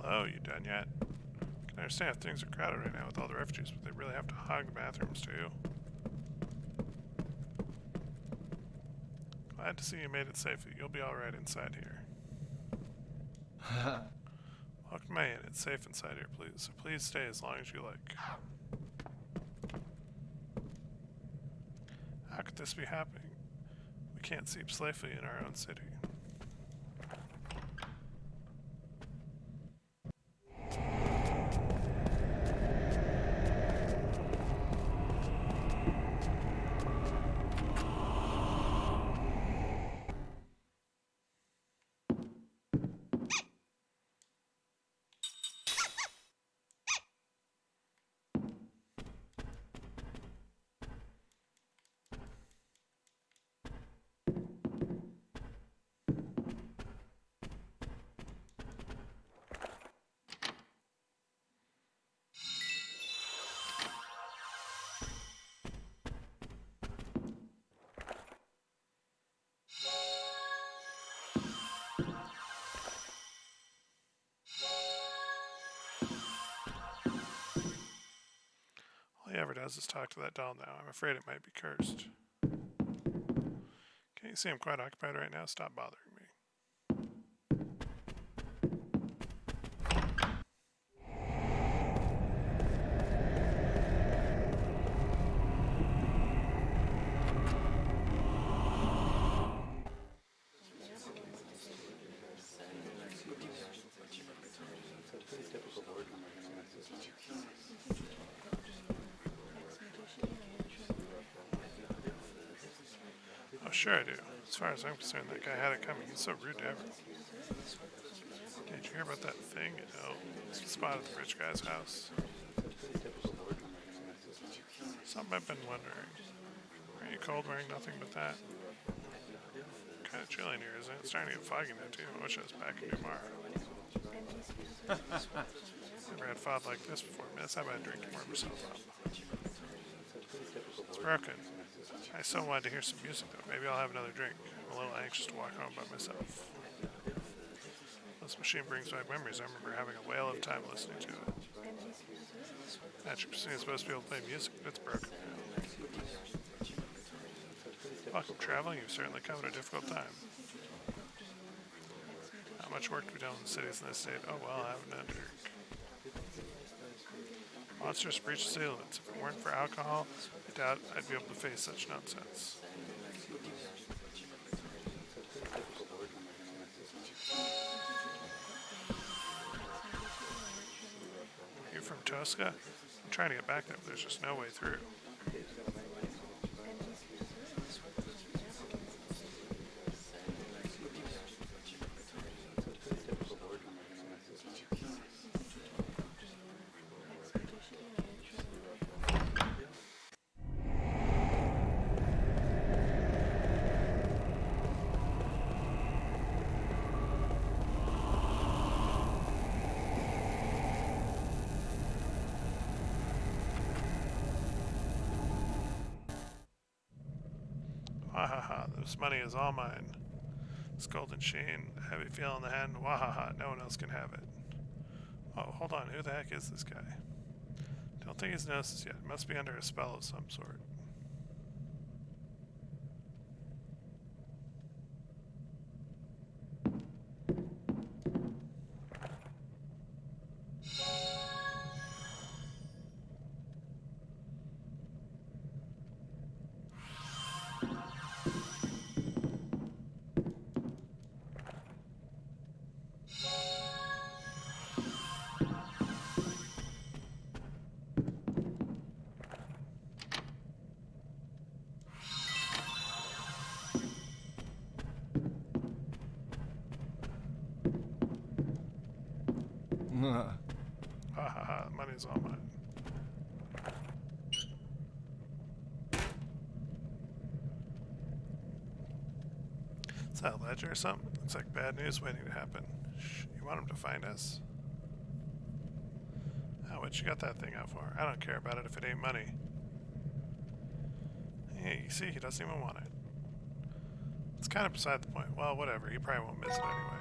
Hello, you done yet? I understand if things are crowded right now with all the refugees, but they really have to hog the bathrooms too. Glad to see you made it safely. You'll be alright inside here. Welcome to my inn. It's safe inside here, please. So please stay as long as you like. How could this be happening? We can't sleep safely in our own city. All he ever does is talk to that doll now. I'm afraid it might be cursed. Can't you see I'm quite occupied right now? Stop bothering me. Oh, sure I do. As far as I'm concerned, that guy had it coming. He's so rude to everyone. Did you hear about that thing? You know, spot at the rich guy's house. Something I've been wondering. Are you cold wearing nothing but that? Kind of chilly in here, isn't it? It's starting to get foggy now, too. I wish I was back in tomorrow. Never had fog like this before. Man, that's how about drinking warm myself up. It's broken. I so wanted to hear some music, though. Maybe I'll have another drink. I'm a little anxious to walk home by myself. This machine brings back memories. I remember having a whale of time listening to it. Magic machine is supposed to be able to play music, but it's broken now. Welcome traveling. You've certainly come at a difficult time. Not much work to be done in the cities in this state. Oh well, I have another drink. Monsters breach the city limits. If it weren't for alcohol, I doubt I'd be able to face such nonsense. You're from Tosca? I'm trying to get back there, but there's just no way through. Wahaha, this money is all mine. This golden sheen, heavy feel in the hand, wahaha, no one else can have it. Oh, hold on, who the heck is this guy? Don't think he's noticed this yet. Must be under a spell of some sort. Ha ha ha, money's all mine. Is that a ledger or something? Looks like bad news waiting to happen. Shh, you want him to find us? Oh, what you got that thing out for? I don't care about it if it ain't money. Hey, you see, he doesn't even want it. It's kind of beside the point. Well, whatever, he probably won't miss it anyway.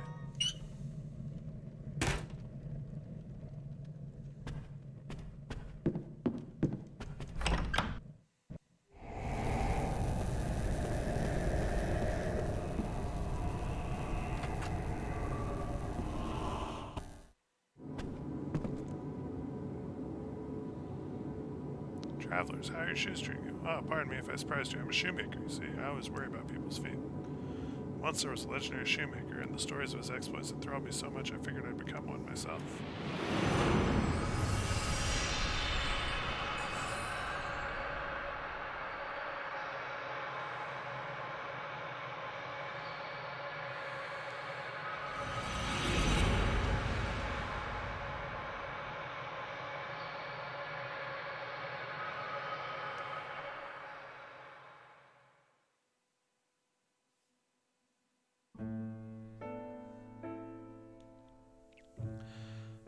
Travelers, how are your shoes treating you? Oh, pardon me if I surprised you. I'm a shoemaker, you see. I always worry about people's feet. Once there was a legendary shoemaker, and the stories of his exploits enthralled me so much I figured I'd become one myself.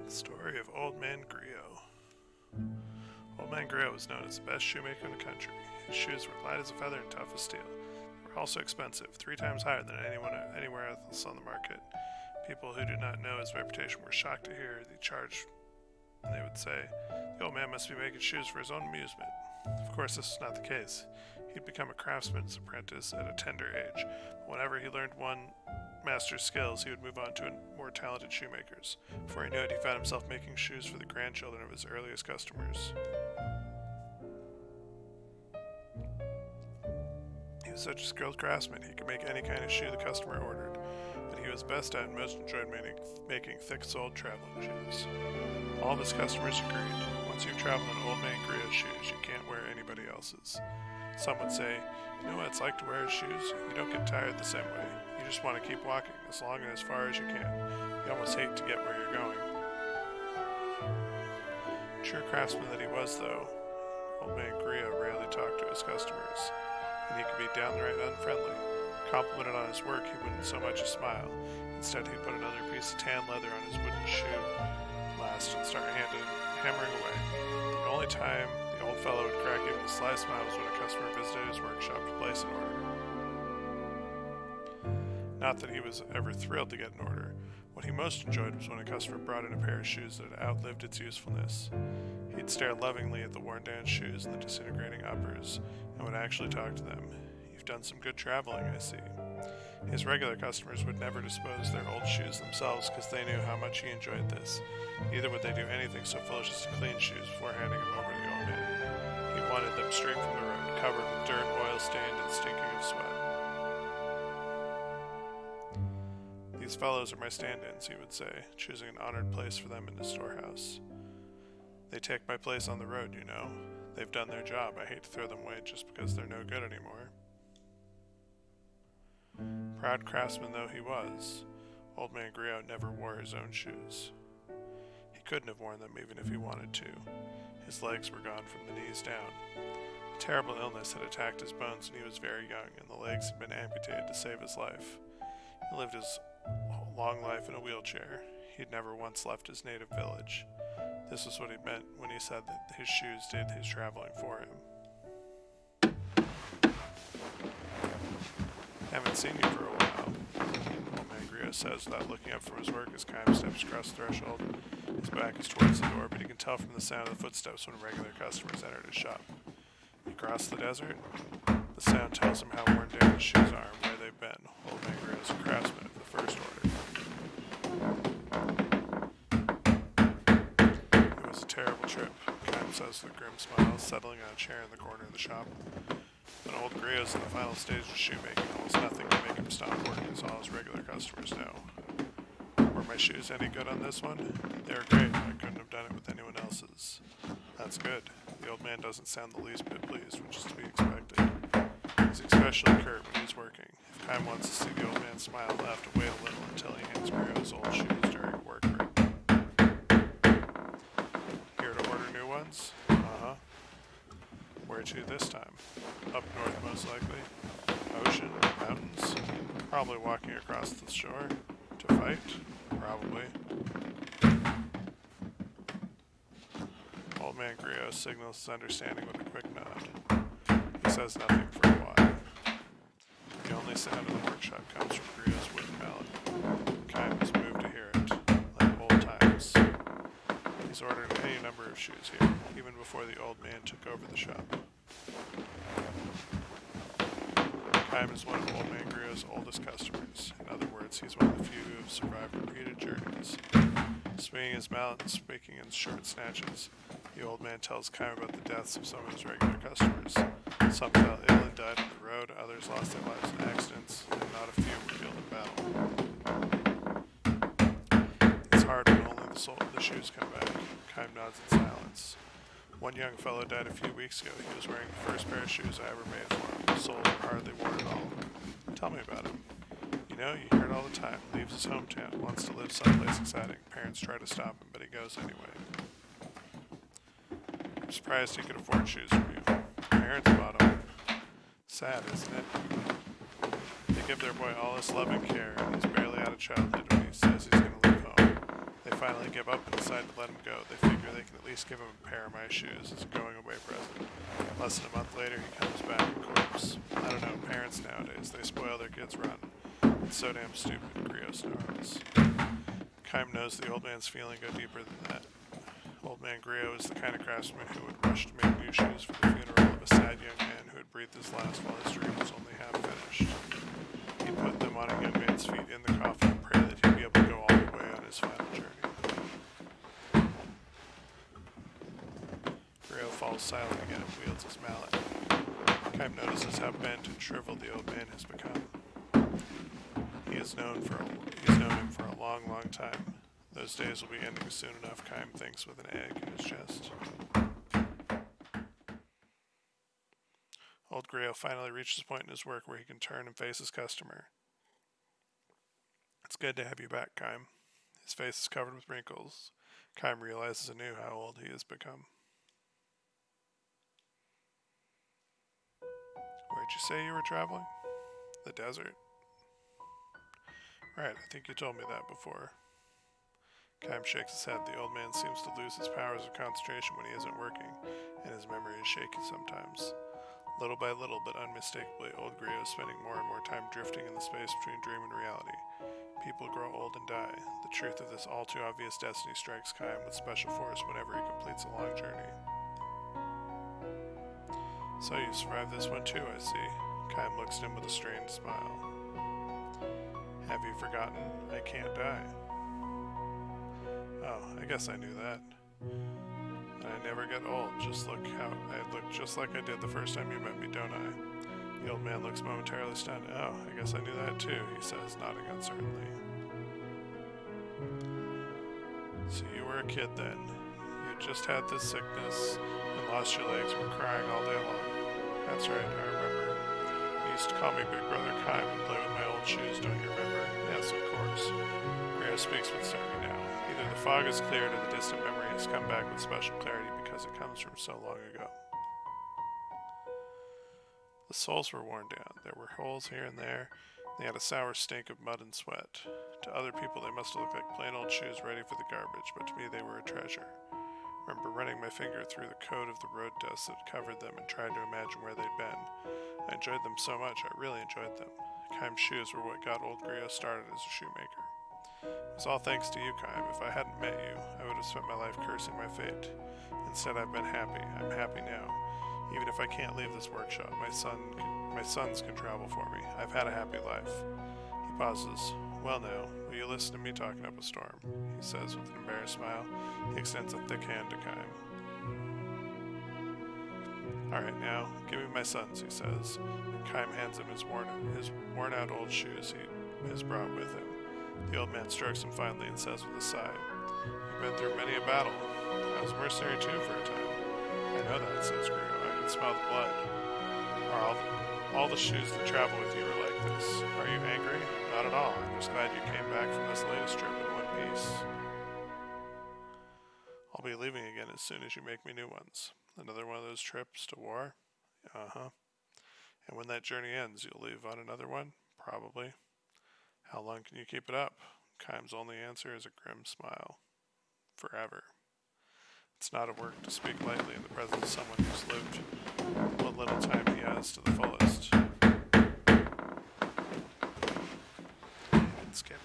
The story of Old Man Griot. Old Man Griot was known as the best shoemaker in the country. His shoes were light as a feather and tough as steel. They were also expensive, 3 times higher than anyone anywhere else on the market. People who did not know his reputation were shocked to hear the charge, and they would say, "The old man must be making shoes for his own amusement." Of course, this was not the case. He'd become a craftsman's apprentice at a tender age. But whenever he learned one master's skills, he would move on to more talented shoemakers. Before he knew it, he found himself making shoes for the grandchildren of his earliest customers. He was such a skilled craftsman, he could make any kind of shoe the customer ordered, but he was best at and most enjoyed making thick-soled traveling shoes. All of his customers agreed. Once you've traveled in Old Man Griot's shoes, you can't wear anybody else's. Some would say, "You know what it's like to wear his shoes? You don't get tired the same way. You just want to keep walking, as long and as far as you can. You almost hate to get where you're going." True craftsman that he was, though, Old Man Griot rarely talked to his customers, and he could be downright unfriendly. Complimented on his work, he wouldn't so much as smile. Instead, he'd put another piece of tan leather on his wooden shoe last and start hammering away. The only time the old fellow would crack even the slightest smile was when a customer visited his workshop to place an order. Not that he was ever thrilled to get an order. What he most enjoyed was when a customer brought in a pair of shoes that had outlived its usefulness. He'd stare lovingly at the worn-down shoes and the disintegrating uppers, and would actually talk to them. "You've done some good traveling, I see." His regular customers would never dispose their old shoes themselves because they knew how much he enjoyed this. Neither would they do anything so foolish as to clean shoes before handing them over to the old man. He wanted them straight from the road, covered with dirt, oil-stained, and stinking of sweat. "These fellows are my stand-ins," he would say, choosing an honored place for them in his storehouse. "They take my place on the road, you know. They've done their job. I hate to throw them away just because they're no good anymore." Proud craftsman though he was, Old Man Griot never wore his own shoes. He couldn't have worn them even if he wanted to. His legs were gone from the knees down. A terrible illness had attacked his bones when he was very young, and the legs had been amputated to save his life. He lived his long life in a wheelchair. He'd never once left his native village. This was what he meant when he said that his shoes did his traveling for him. Haven't seen you for a while, Old Man Griot says without looking up from his work as Kaim steps across the threshold. His back is towards the door, but he can tell from the sound of the footsteps when regular customers entered his shop. You cross the desert? The sound tells him how worn down his shoes are and where they've been. Old Man Griot is a craftsman of the first order. It was a terrible trip, Kaim says with a grim smile, settling on a chair in the corner of the shop. When Old Griot's in the final stage of shoemaking, almost nothing can make him stop working, as all his regular customers know. Were my shoes any good on this one? They were great. I couldn't have done it with anyone else's. That's good. The old man doesn't sound the least bit pleased, which is to be expected. He's especially curt when he's working. If Kaim wants to see the old man smile, he'll have to wait a little until he hands Griot's old shoes during a work break. Here to order new ones? Uh-huh. Where to this time? Up north, most likely. Ocean? Mountains? Probably walking across the shore. To fight? Probably. Old Man Griot signals his understanding with a quick nod. He says nothing for a while. The only sound in the workshop comes from Griot's wooden mallet. Kaim has moved to hear it, like old times. He's ordered any number of shoes here, even before the old man took over the shop. Kaim is one of Old Man Griot's oldest customers. In other words, he's one of the few who have survived repeated journeys. Swinging his mallet and speaking in short snatches, the old man tells Kaim about the deaths of some of his regular customers. Some fell ill and died on the road, others lost their lives in accidents, and not a few were killed in battle. It's hard when only the shoes come back. Kaim nods in silence. One young fellow died a few weeks ago. He was wearing the first pair of shoes I ever made for him. The soles were hardly worn at all. Tell me about him. You know, you hear it all the time. Leaves his hometown, wants to live someplace exciting. Parents try to stop him, but he goes anyway. I'm surprised he could afford shoes from you. Parents bought them. Sad, isn't it? They give their boy all this love and care, and he's barely out of childhood when he says he's going to leave home. They finally give up and decide to let him go. They figure they can at least give him a pair of my shoes as a going-away present. Less than a month later, he comes back a corpse. I don't know, parents nowadays, they spoil their kids' run. It's so damn stupid, Griot snarls. Kaim knows the old man's feeling go deeper than that. Old Man Griot is the kind of craftsman who would rush to make new shoes for the funeral of a sad young man who had breathed his last while his dream was only half finished. He'd put them on a young man's feet in the coffin and pray that he'd be able to go all the way on his final journey. Griot falls silent again and wields his mallet. Kaim notices how bent and shriveled the old man has become. He's known him for a long, long time. Those days will be ending soon enough, Kaim thinks with an egg in his chest. Old Griot finally reaches a point in his work where he can turn and face his customer. It's good to have you back, Kaim. His face is covered with wrinkles. Kaim realizes anew how old he has become. Where'd you say you were traveling? The desert. Right, I think you told me that before. Kaim shakes his head. The old man seems to lose his powers of concentration when he isn't working, and his memory is shaky sometimes. Little by little, but unmistakably, old Griot is spending more and more time drifting in the space between dream and reality. People grow old and die. The truth of this all-too-obvious destiny strikes Kaim with special force whenever he completes a long journey. So you survived this one too, I see. Kaim looks at him with a strained smile. Have you forgotten? I can't die. Oh, I guess I knew that. And I never get old. I look just like I did the first time you met me, don't I? The old man looks momentarily stunned. Oh, I guess I knew that too, he says, nodding uncertainly. So you were a kid then. You had just had this sickness and lost your legs and were crying all day long. That's right, I remember. You used to call me Big Brother Kaim and play with my old shoes, don't you remember? Yes, of course. Griot speaks with certainty now. Either the fog has cleared or the distant memory has come back with special clarity because it comes from so long ago. The soles were worn down. There were holes here and there. They had a sour stink of mud and sweat. To other people they must have looked like plain old shoes ready for the garbage, but to me they were a treasure. I remember running my finger through the coat of the road dust that covered them and trying to imagine where they'd been. I enjoyed them so much, I really enjoyed them. Kaim's shoes were what got old Griot started as a shoemaker. It was all thanks to you, Kaim. If I hadn't met you, I would have spent my life cursing my fate. Instead, I've been happy. I'm happy now. Even if I can't leave this workshop, my sons can travel for me. I've had a happy life. He pauses. Well now, will you listen to me talking up a storm? He says with an embarrassed smile. He extends a thick hand to Kaim. Alright now, give me my sons, he says. And Kaim hands him his worn out old shoes he has brought with him. The old man strokes him fondly and says with a sigh, You've been through many a battle. I was a mercenary too for a time. I know that, says Griot. I can smell the blood. Are all the shoes that travel with you are like this? Are you angry? Not at all. I'm just glad you came back from this latest trip in one piece. I'll be leaving again as soon as you make me new ones. Another one of those trips to war? Uh-huh. And when that journey ends, you'll leave on another one? Probably. How long can you keep it up? Kaim's only answer is a grim smile. Forever. It's not a work to speak lightly in the presence of someone who's lived what little time he has to the fullest. It skipped.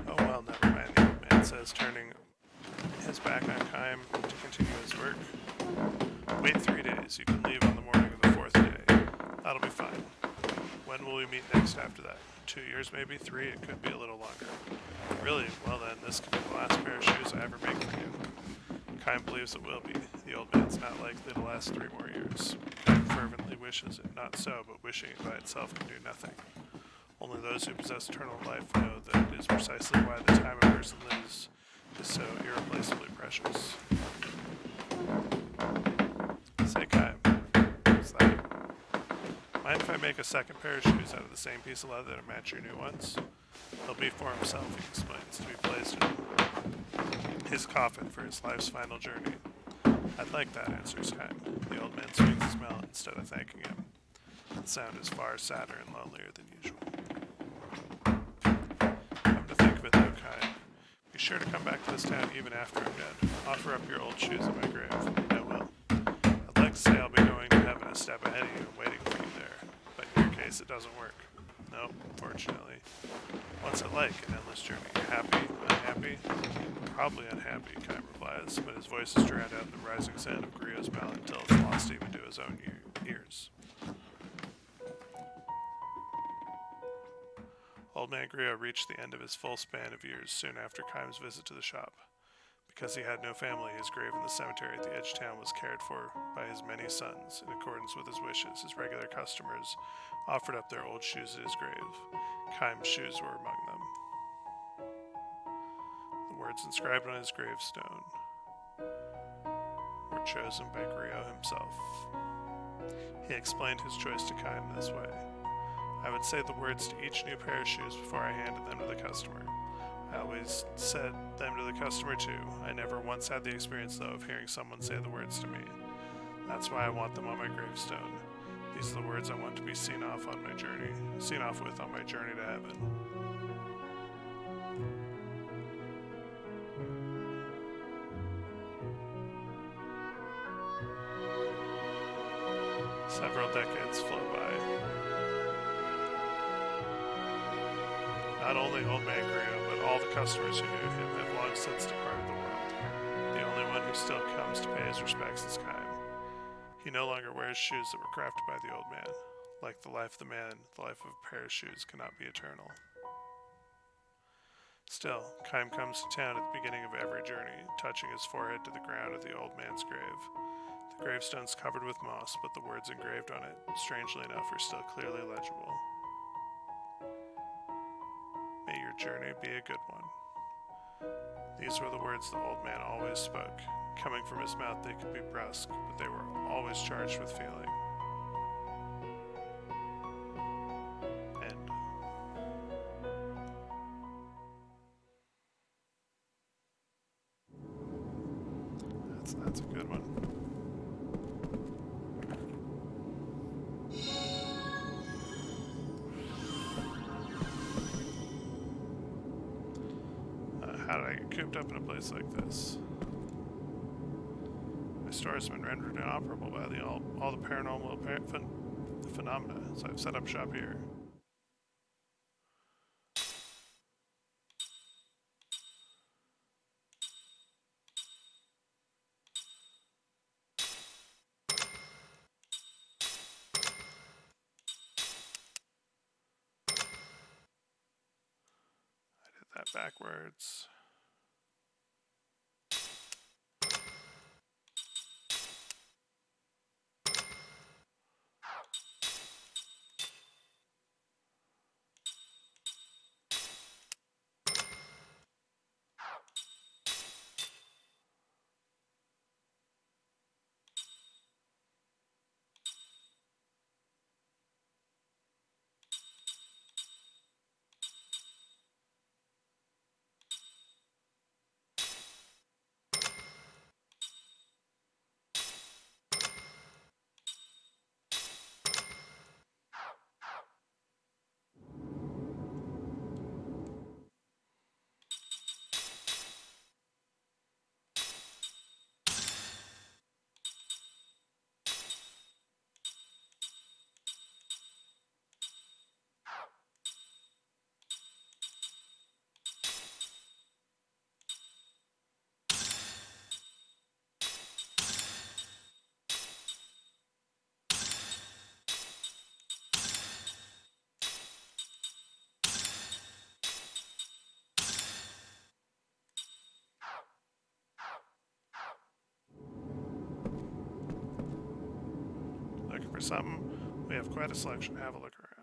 Oh well, never mind, the old man says, turning his back on Kaim to continue his work. Wait 3 days. You can leave on the morning of the 4th day. That'll be fine. When will we meet next after that? 2 years, maybe? 3? It could be a little longer. Really? Well then, this could be the last pair of shoes I ever make for you. Kaim believes it will be. The old man's not likely to last 3 more years. Kaim fervently wishes it. Not so, but wishing it by itself can do nothing. Only those who possess eternal life know that it is precisely why the time a person lives is so irreplaceably precious. Say, Kaim, what's that? Mind if I make a second pair of shoes out of the same piece of leather to match your new ones? They'll be for himself, he explains, to be placed in his coffin for his life's final journey. I'd like that, answers Kaim. The old man swings his mallet instead of thanking him. The sound is far sadder and lonelier than usual. Come to think of it, though, Kaim. Be sure to come back to this town even after I'm dead. Offer up your old shoes at my grave. I will. I'd like to say I'll be going to heaven a step ahead of you and waiting for you there. But in your case, it doesn't work. No, fortunately. What's it like, an endless journey? Happy? Unhappy? Probably unhappy, Kaim replies, but his voice is drowned out in the rising sound of Griot's mallet until it's lost even to his own ears. Old man Griot reached the end of his full span of years soon after Kaim's visit to the shop. Because he had no family, his grave in the cemetery at the edge of town was cared for by his many sons. In accordance with his wishes, his regular customers offered up their old shoes at his grave. Kaim's shoes were among them. The words inscribed on his gravestone were chosen by Griot himself. He explained his choice to Kaim this way. I would say the words to each new pair of shoes before I handed them to the customer. I always said them to the customer too. I never once had the experience, though, of hearing someone say the words to me. That's why I want them on my gravestone. These are the words I want to be seen off with on my journey to heaven. Several decades flow by. Not only old man Griot, but all the customers who knew him have long since departed the world. The only one who still comes to pay his respects is Kaim. He no longer wears shoes that were crafted by the old man. Like the life of the man, the life of a pair of shoes cannot be eternal. Still, Kaim comes to town at the beginning of every journey, touching his forehead to the ground of the old man's grave. The gravestone's covered with moss, but the words engraved on it, strangely enough, are still clearly legible. May your journey be a good one. These were the words the old man always spoke. Coming from his mouth, they could be brusque, but they were always charged with feeling. End. That's a good one. How did I get cooped up in a place like this? My store has been rendered inoperable by all the paranormal phenomena, so I've set up shop here. I did that backwards. Looking for something? We have quite a selection. Have a look around.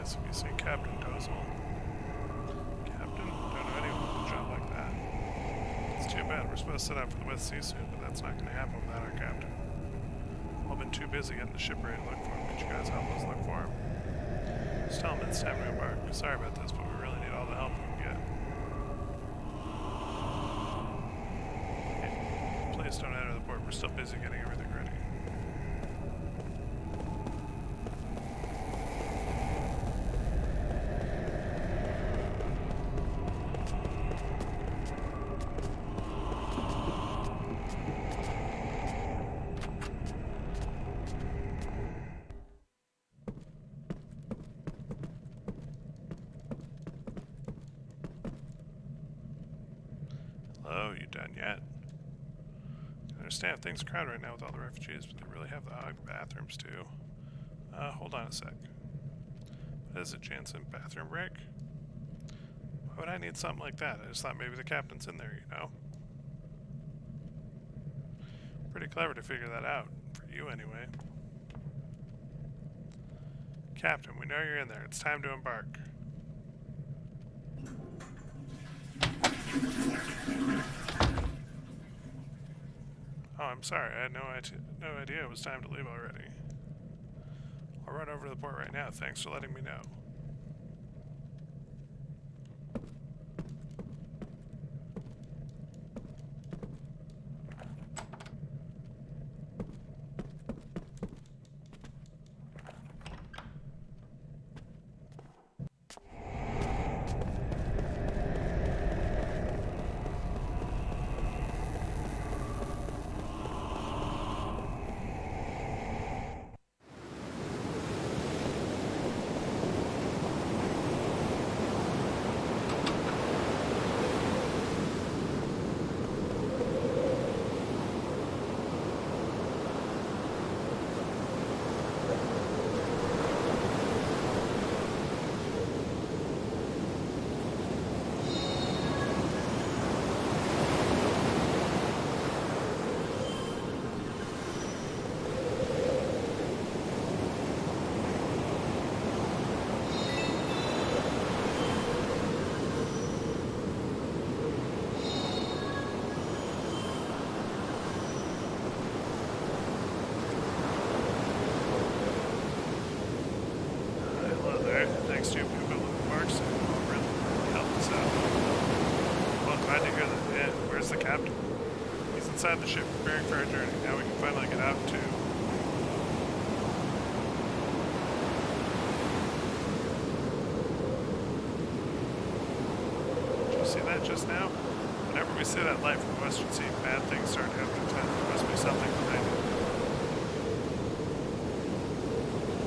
Have you seen Captain Tozel? we're supposed to set out for the West Sea soon, but that's not going to happen without our captain. I've been too busy getting the ship ready to look for him. Could you guys help us look for him? Just tell him it's time to embark. Sorry about this, but we really need all the help we can get. Hey, please don't enter the port. We're still busy getting everything ready. Hello, you done yet? I understand things are crowded right now with all the refugees, but they really have the hog bathrooms too. Hold on a sec. What is it, Jansen? Bathroom break? Why would I need something like that? I just thought maybe the captain's in there, you know? Pretty clever to figure that out. For you, anyway. Captain, we know you're in there. It's time to embark. Oh, I'm sorry. I had no idea it was time to leave already. I'll run over to the port right now. Thanks for letting me know. Thanks to you for building the marks. It really helped us out. Well, glad to hear that. Yeah, where's the captain? He's inside the ship, preparing for our journey. Now we can finally get out too. Did you see that just now? Whenever we say that light from the Western Sea, bad things start to happen at times. There must be something behind it.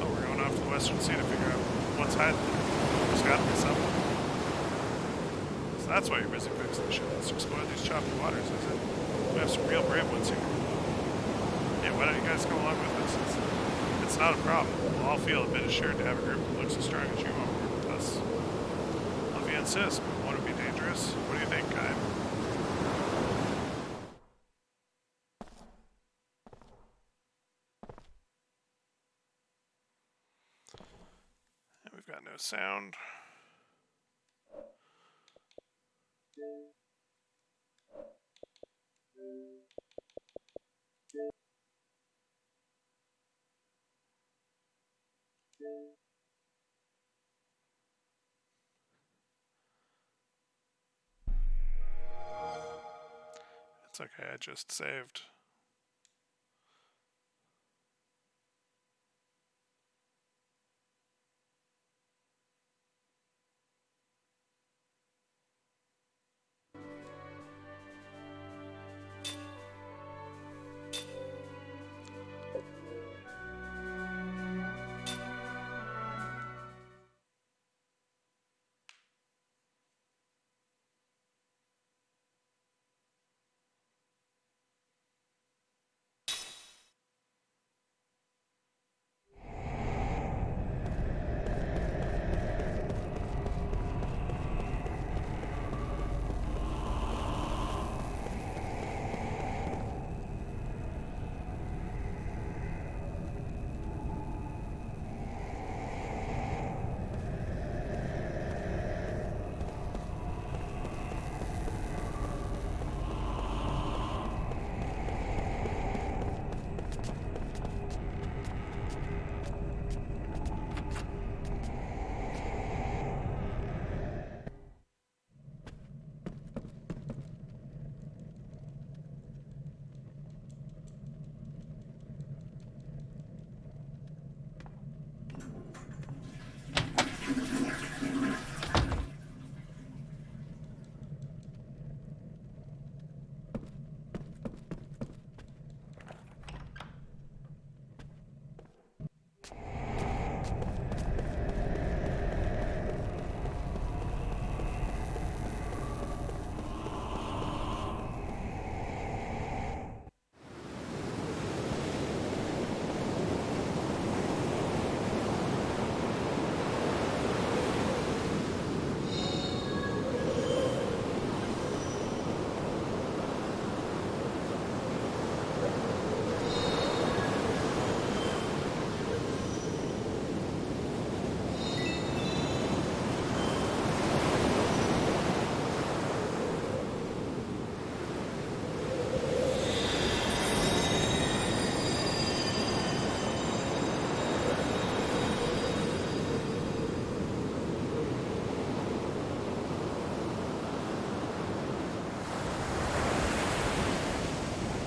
Oh, we're going off to the Western Sea to figure out what's hiding there. There's gotta be something. So that's why you're busy fixing the ship. Let's explore these choppy waters, is it? We have some real brave ones here. Yeah, why don't you guys come along with us? It's not a problem. We'll all feel a bit assured to have a group that looks as strong as you on board with us. Well, if you insist, but won't it be dangerous? What do you think, Kai? We've got no sound. It's okay, I just saved.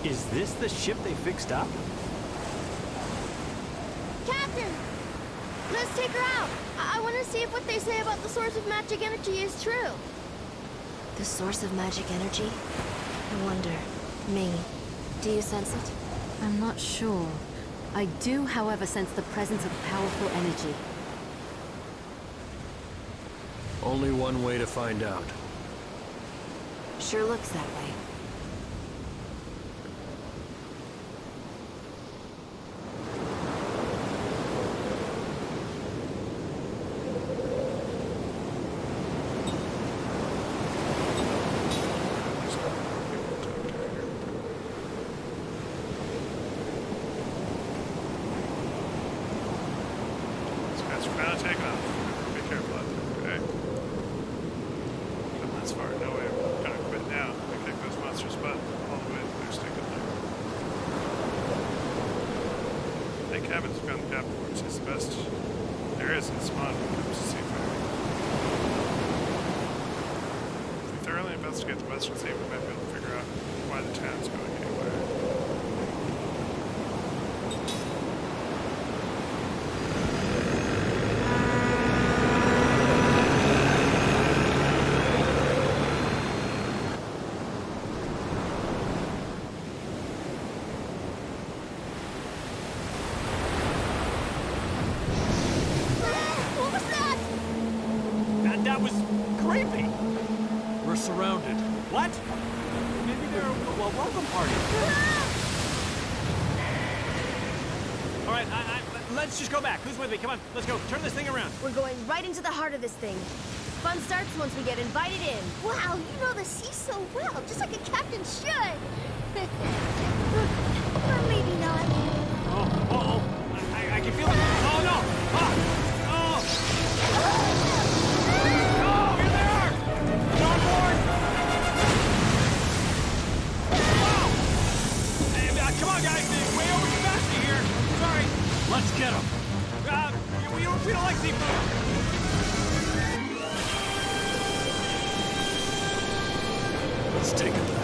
Is this the ship they fixed up? Captain! Let's take her out. I want to see if what they say about the source of magic energy is true. The source of magic energy? I wonder. Ming, do you sense it? I'm not sure. I do, however, sense the presence of powerful energy. Only one way to find out. Sure looks that way. These guys are finally taking off. Be careful out there, okay? Come this far, no way. I'm gonna quit now. I kick those monsters' butt all the way to their sticking there. I think Kevin's gun captain works. He's the best there is in spawn when it comes to seafaring. If we thoroughly investigate the Western Sea, we might be able to figure out why the town's going anywhere. What was that? That was creepy. We're surrounded. What? Maybe they're a welcome party. All right, let's just go back. Who's with me? Come on, let's go. Turn this thing around. We're going right into the heart of this thing. Fun starts once we get invited in. Wow, you know the sea so well, just like a captain should. Or maybe not. Oh. I can feel it. Oh, no. Ah. Oh. Oh, here they are. They're on board. Wow. Hey, come on, guys. They're way over capacity here. Sorry. Let's get them. We don't like seafood. Let's take it down.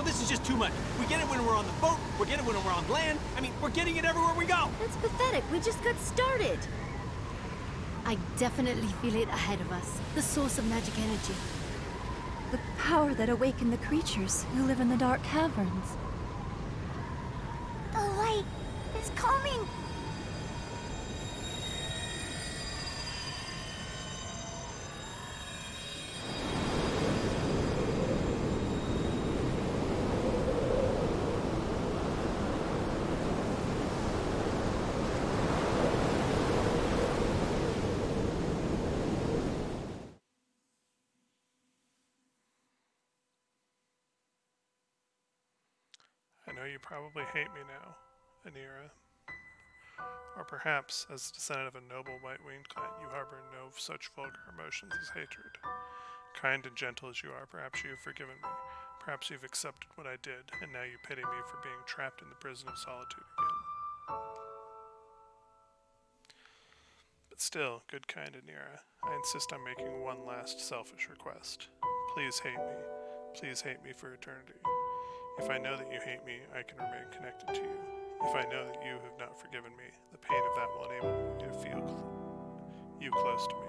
this is just too much. We get it when we're on the boat, we're getting it when we're on land. I mean, we're getting it everywhere we go. That's pathetic. We just got started. I definitely feel it ahead of us. The source of magic energy. The power that awakened the creatures who live in the dark caverns. The light is coming. I know you probably hate me now, Anira. Or perhaps, as a descendant of a noble white-winged clan, you harbor no such vulgar emotions as hatred. Kind and gentle as you are, perhaps you have forgiven me. Perhaps you've accepted what I did, and now you pity me for being trapped in the prison of solitude again. But still, good kind Anira, I insist on making one last selfish request. Please hate me. Please hate me for eternity. If I know that you hate me, I can remain connected to you. If I know that you have not forgiven me, the pain of that will enable me to feel you close to me.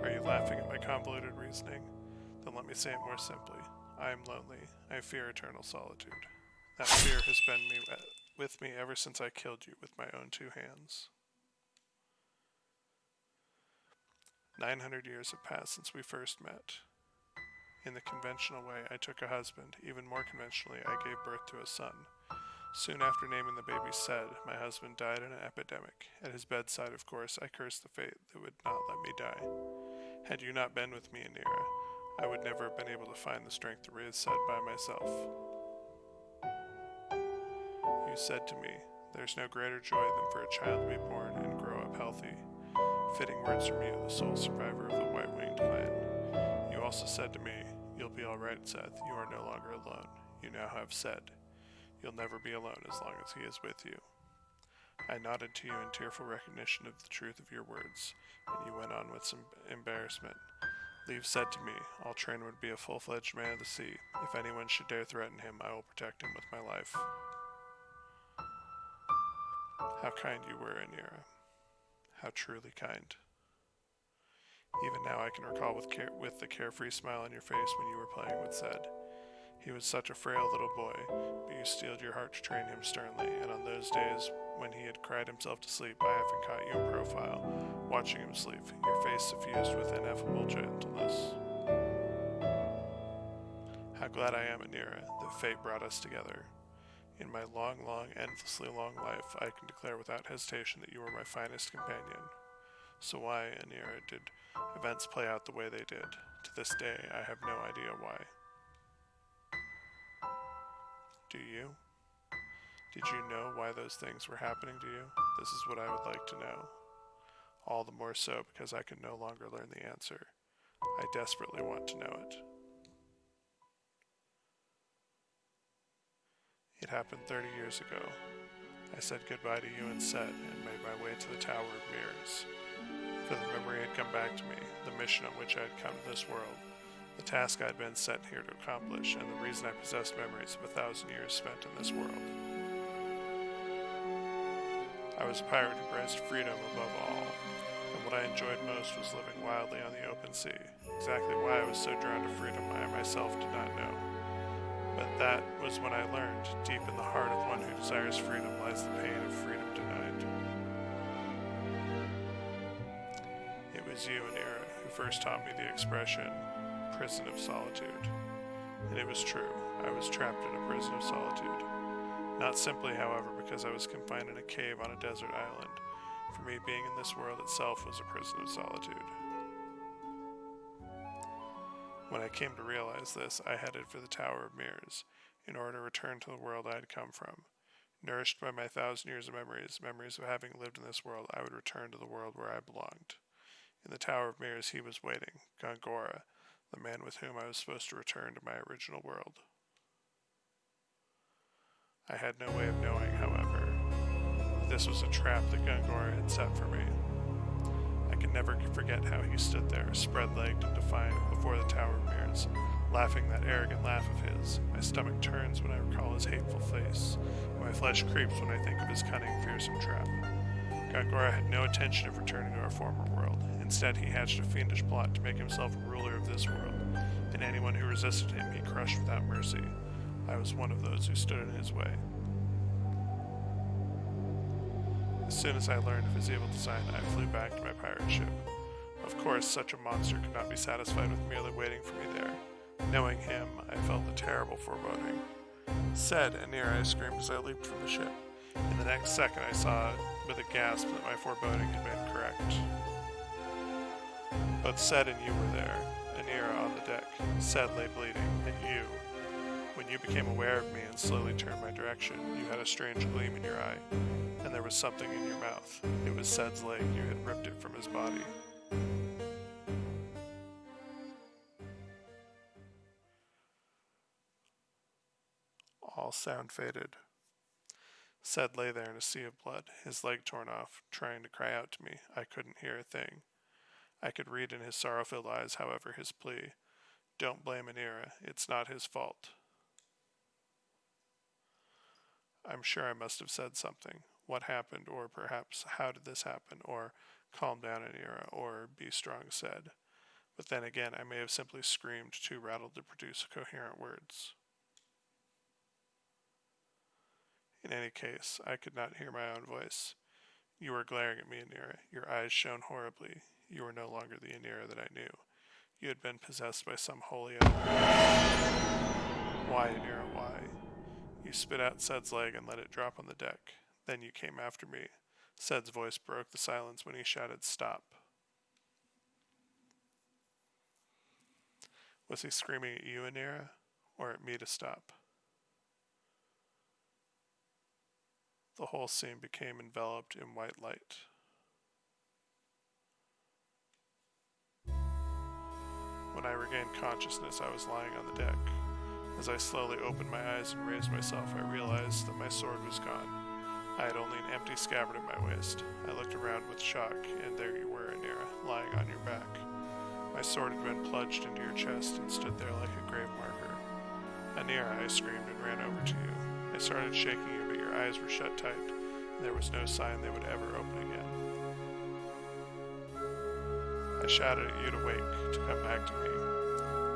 Are you laughing at my convoluted reasoning? Then let me say it more simply. I am lonely. I fear eternal solitude. That fear has been with me ever since I killed you with my own 2 hands. 900 years have passed since we first met. In the conventional way, I took a husband. Even more conventionally, I gave birth to a son. Soon after naming the baby Sed, my husband died in an epidemic. At his bedside, of course, I cursed the fate that would not let me die. Had you not been with me, Anira, I would never have been able to find the strength to raise Sed by myself. You said to me, there's no greater joy than for a child to be born and grow up healthy. Fitting words from you, the sole survivor of the white-winged clan. You also said to me, you'll be alright, Seth. You are no longer alone. You now have Sed. You'll never be alone as long as he is with you. I nodded to you in tearful recognition of the truth of your words, and you went on with some embarrassment. Leave Sed to me. I'll train would be a full-fledged man of the sea. If anyone should dare threaten him, I will protect him with my life. How kind you were, Anira. How truly kind. Even now I can recall with the carefree smile on your face when you were playing with Sed. He was such a frail little boy, but you steeled your heart to train him sternly, and on those days when he had cried himself to sleep, I often caught you in profile, watching him sleep, your face suffused with ineffable gentleness. How glad I am, Anira, that fate brought us together. In my long, endlessly long life, I can declare without hesitation that you were my finest companion. So why, Anira, did events play out the way they did? To this day, I have no idea why. Do you? Did you know why those things were happening to you? This is what I would like to know. All the more so because I can no longer learn the answer. I desperately want to know it. It happened 30 years ago. I said goodbye to you and Sed and made my way to the Tower of Mirrors. For the memory had come back to me, the mission on which I had come to this world, the task I had been sent here to accomplish, and the reason I possessed memories of 1,000 years spent in this world. I was a pirate who prized freedom above all, and what I enjoyed most was living wildly on the open sea. Exactly why I was so drawn to freedom I myself did not know. But that was when I learned, deep in the heart of one who desires freedom lies the pain of freedom denied. It was you, Anira, who first taught me the expression, prison of solitude. And it was true, I was trapped in a prison of solitude. Not simply, however, because I was confined in a cave on a desert island. For me, being in this world itself was a prison of solitude. When I came to realize this, I headed for the Tower of Mirrors, in order to return to the world I had come from. Nourished by my 1,000 years of memories of having lived in this world, I would return to the world where I belonged. In the Tower of Mirrors he was waiting, Gongora, the man with whom I was supposed to return to my original world. I had no way of knowing, however, that this was a trap that Gongora had set for me. I can never forget how he stood there, spread-legged and defiant before the tower mirrors, laughing that arrogant laugh of his. My stomach turns when I recall his hateful face. My flesh creeps when I think of his cunning, fearsome trap. Gongora had no intention of returning to our former world. Instead, he hatched a fiendish plot to make himself ruler of this world, and anyone who resisted him he crushed without mercy. I was one of those who stood in his way. As soon as I learned of his evil design, I flew back to my pirate ship. Of course, such a monster could not be satisfied with merely waiting for me there. Knowing him, I felt a terrible foreboding. Said, and near I screamed as I leaped from the ship. In the next second, I saw with a gasp that my foreboding had been correct. Both Said and you were there, Anira on the deck. Said lay bleeding, and you. When you became aware of me and slowly turned my direction, you had a strange gleam in your eye, and there was something in your mouth. It was Said's leg. You had ripped it from his body. All sound faded. Said lay there in a sea of blood, his leg torn off, trying to cry out to me. I couldn't hear a thing. I could read in his sorrow-filled eyes, however, his plea. Don't blame Anira. It's not his fault. I'm sure I must have said something. What happened, or perhaps how did this happen, or calm down Anira, or be strong, Said. But then again, I may have simply screamed, too rattled to produce coherent words. In any case, I could not hear my own voice. You were glaring at me, Anira. Your eyes shone horribly. You were no longer the Anira that I knew. You had been possessed by some holy other. Why, Anira, why? You spit out Said's leg and let it drop on the deck. Then you came after me. Said's voice broke the silence when he shouted, "Stop." Was he screaming at you, Anira, or at me to stop? The whole scene became enveloped in white light. When I regained consciousness, I was lying on the deck. As I slowly opened my eyes and raised myself, I realized that my sword was gone. I had only an empty scabbard at my waist. I looked around with shock, and there you were, Anira, lying on your back. My sword had been plunged into your chest and stood there like a grave marker. Anira, I screamed and ran over to you. I started shaking you, but your eyes were shut tight, and there was no sign they would ever open again. I shouted at you to wake, to come back to me.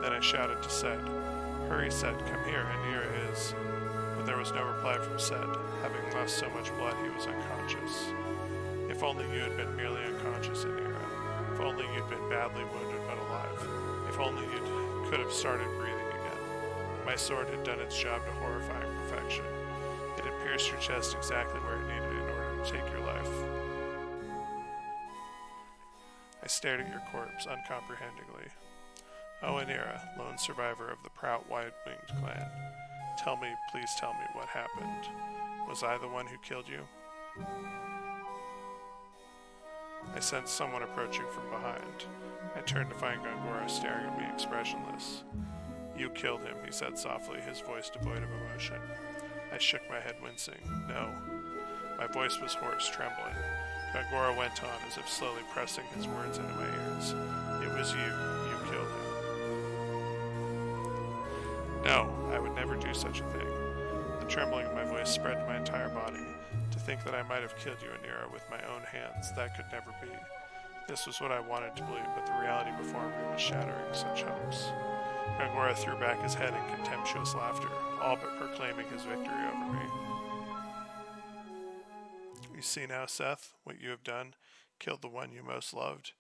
Then I shouted to Said. Hurry, Said, come here, Anira is. But there was no reply from Said. Having lost so much blood, he was unconscious. If only you had been merely unconscious, Anira. If only you'd been badly wounded but alive. If only you could have started breathing again. My sword had done its job to horrifying perfection. It had pierced your chest exactly where it needed in order to take your life. I stared at your corpse uncomprehendingly. Oh, Anira, lone survivor of the proud White-Winged clan. Tell me, please tell me what happened. Was I the one who killed you? I sensed someone approaching from behind. I turned to find Gongora staring at me expressionless. You killed him, he said softly, his voice devoid of emotion. I shook my head, wincing. No. My voice was hoarse, trembling. Gongora went on, as if slowly pressing his words into my ears. It was you. You killed him. No, I would never do such a thing. The trembling of my voice spread to my entire body. To think that I might have killed you, Anira, with my own hands, that could never be. This was what I wanted to believe, but the reality before me was shattering such hopes. Gongora threw back his head in contemptuous laughter, all but proclaiming his victory over me. You see now, Seth, what you have done, killed the one you most loved.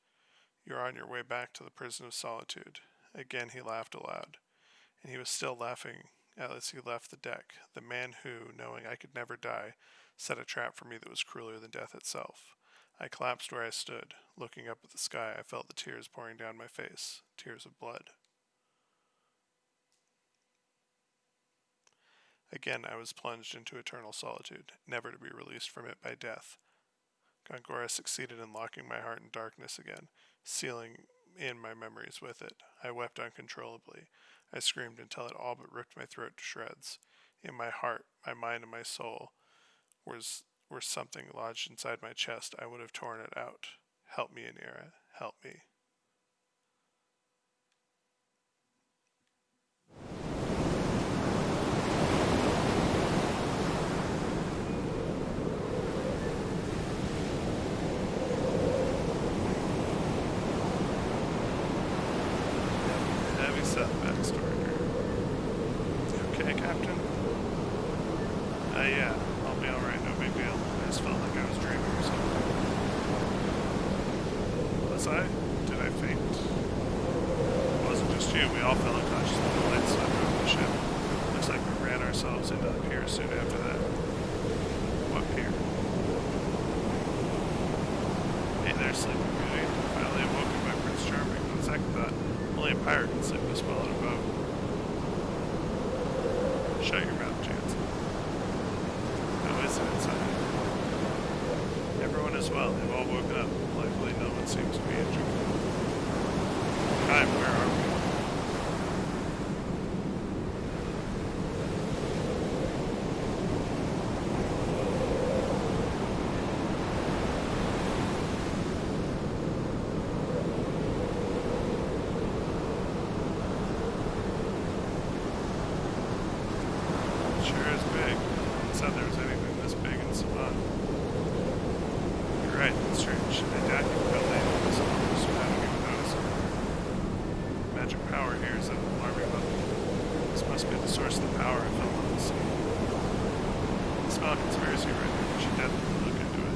You're on your way back to the prison of solitude. Again he laughed aloud, and he was still laughing as he left the deck, the man who, knowing I could never die, set a trap for me that was crueler than death itself. I collapsed where I stood. Looking up at the sky, I felt the tears pouring down my face, tears of blood. Again, I was plunged into eternal solitude, never to be released from it by death. Gongora succeeded in locking my heart in darkness again, sealing in my memories with it. I wept uncontrollably. I screamed until it all but ripped my throat to shreds. In my heart, my mind, and my soul were something lodged inside my chest. I would have torn it out. Help me, Anira. help me. Heavy set backstory here. You okay, Captain? Yeah, I'll be alright, no big deal. I just felt like I was dreaming or something. Was I? Did I faint? It wasn't just you, we all fell unconscious when the lights slammed over the ship. Looks like we ran ourselves into the pier soon after that. What pier? Hey there, Sleeping Beauty. Finally awoken by Prince Charming. On second thought, only a pirate can sleep this well in a boat. Shut your mouth, Jansen. How is it inside? Everyone is well. They've all woken up. Luckily, no one seems to be injured. Time, where are we? Sure is big. I said there was anything this big in Savan. You're right, it's strange. I doubt you can build anything this enormous without even noticing. Magic power here is an alarming level. This must be the source of the power I felt on the sea. I smell a conspiracy right there. We should definitely look into it.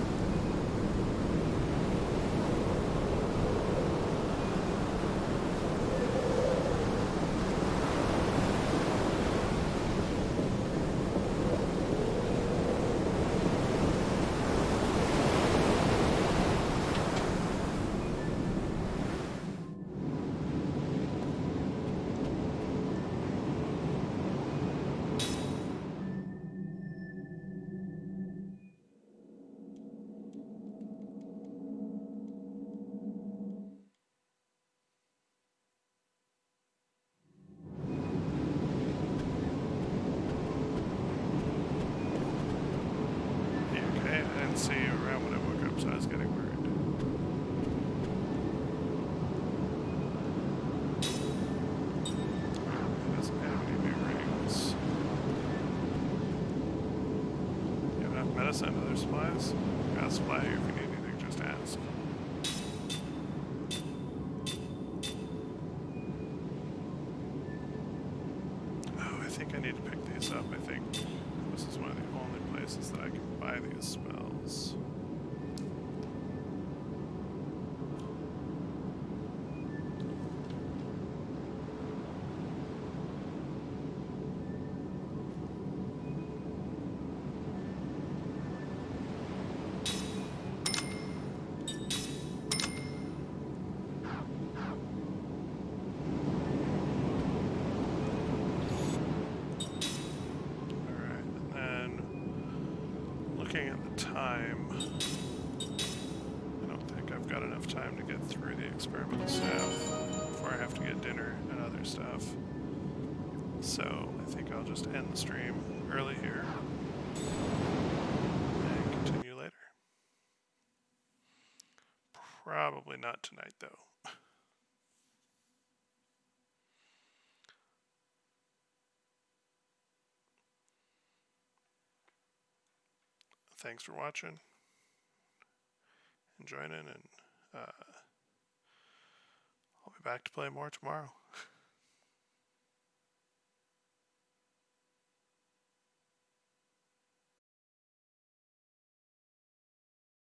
Okay, I didn't see you around when I woke up, so I was getting worried. It doesn't have any new rings. You have enough medicine and other supplies? Got a supply here if you need anything, just ask. Oh, I think I need to pick these up. I think this is one of the only places that I can buy these spells. Alright, and then looking at the time, I don't think I've got enough time to get through the experimental staff before I have to get dinner and other stuff. So I think I'll just end the stream early here and continue later. Probably not tonight though. Thanks for watching and joining, and I'll be back to play more tomorrow.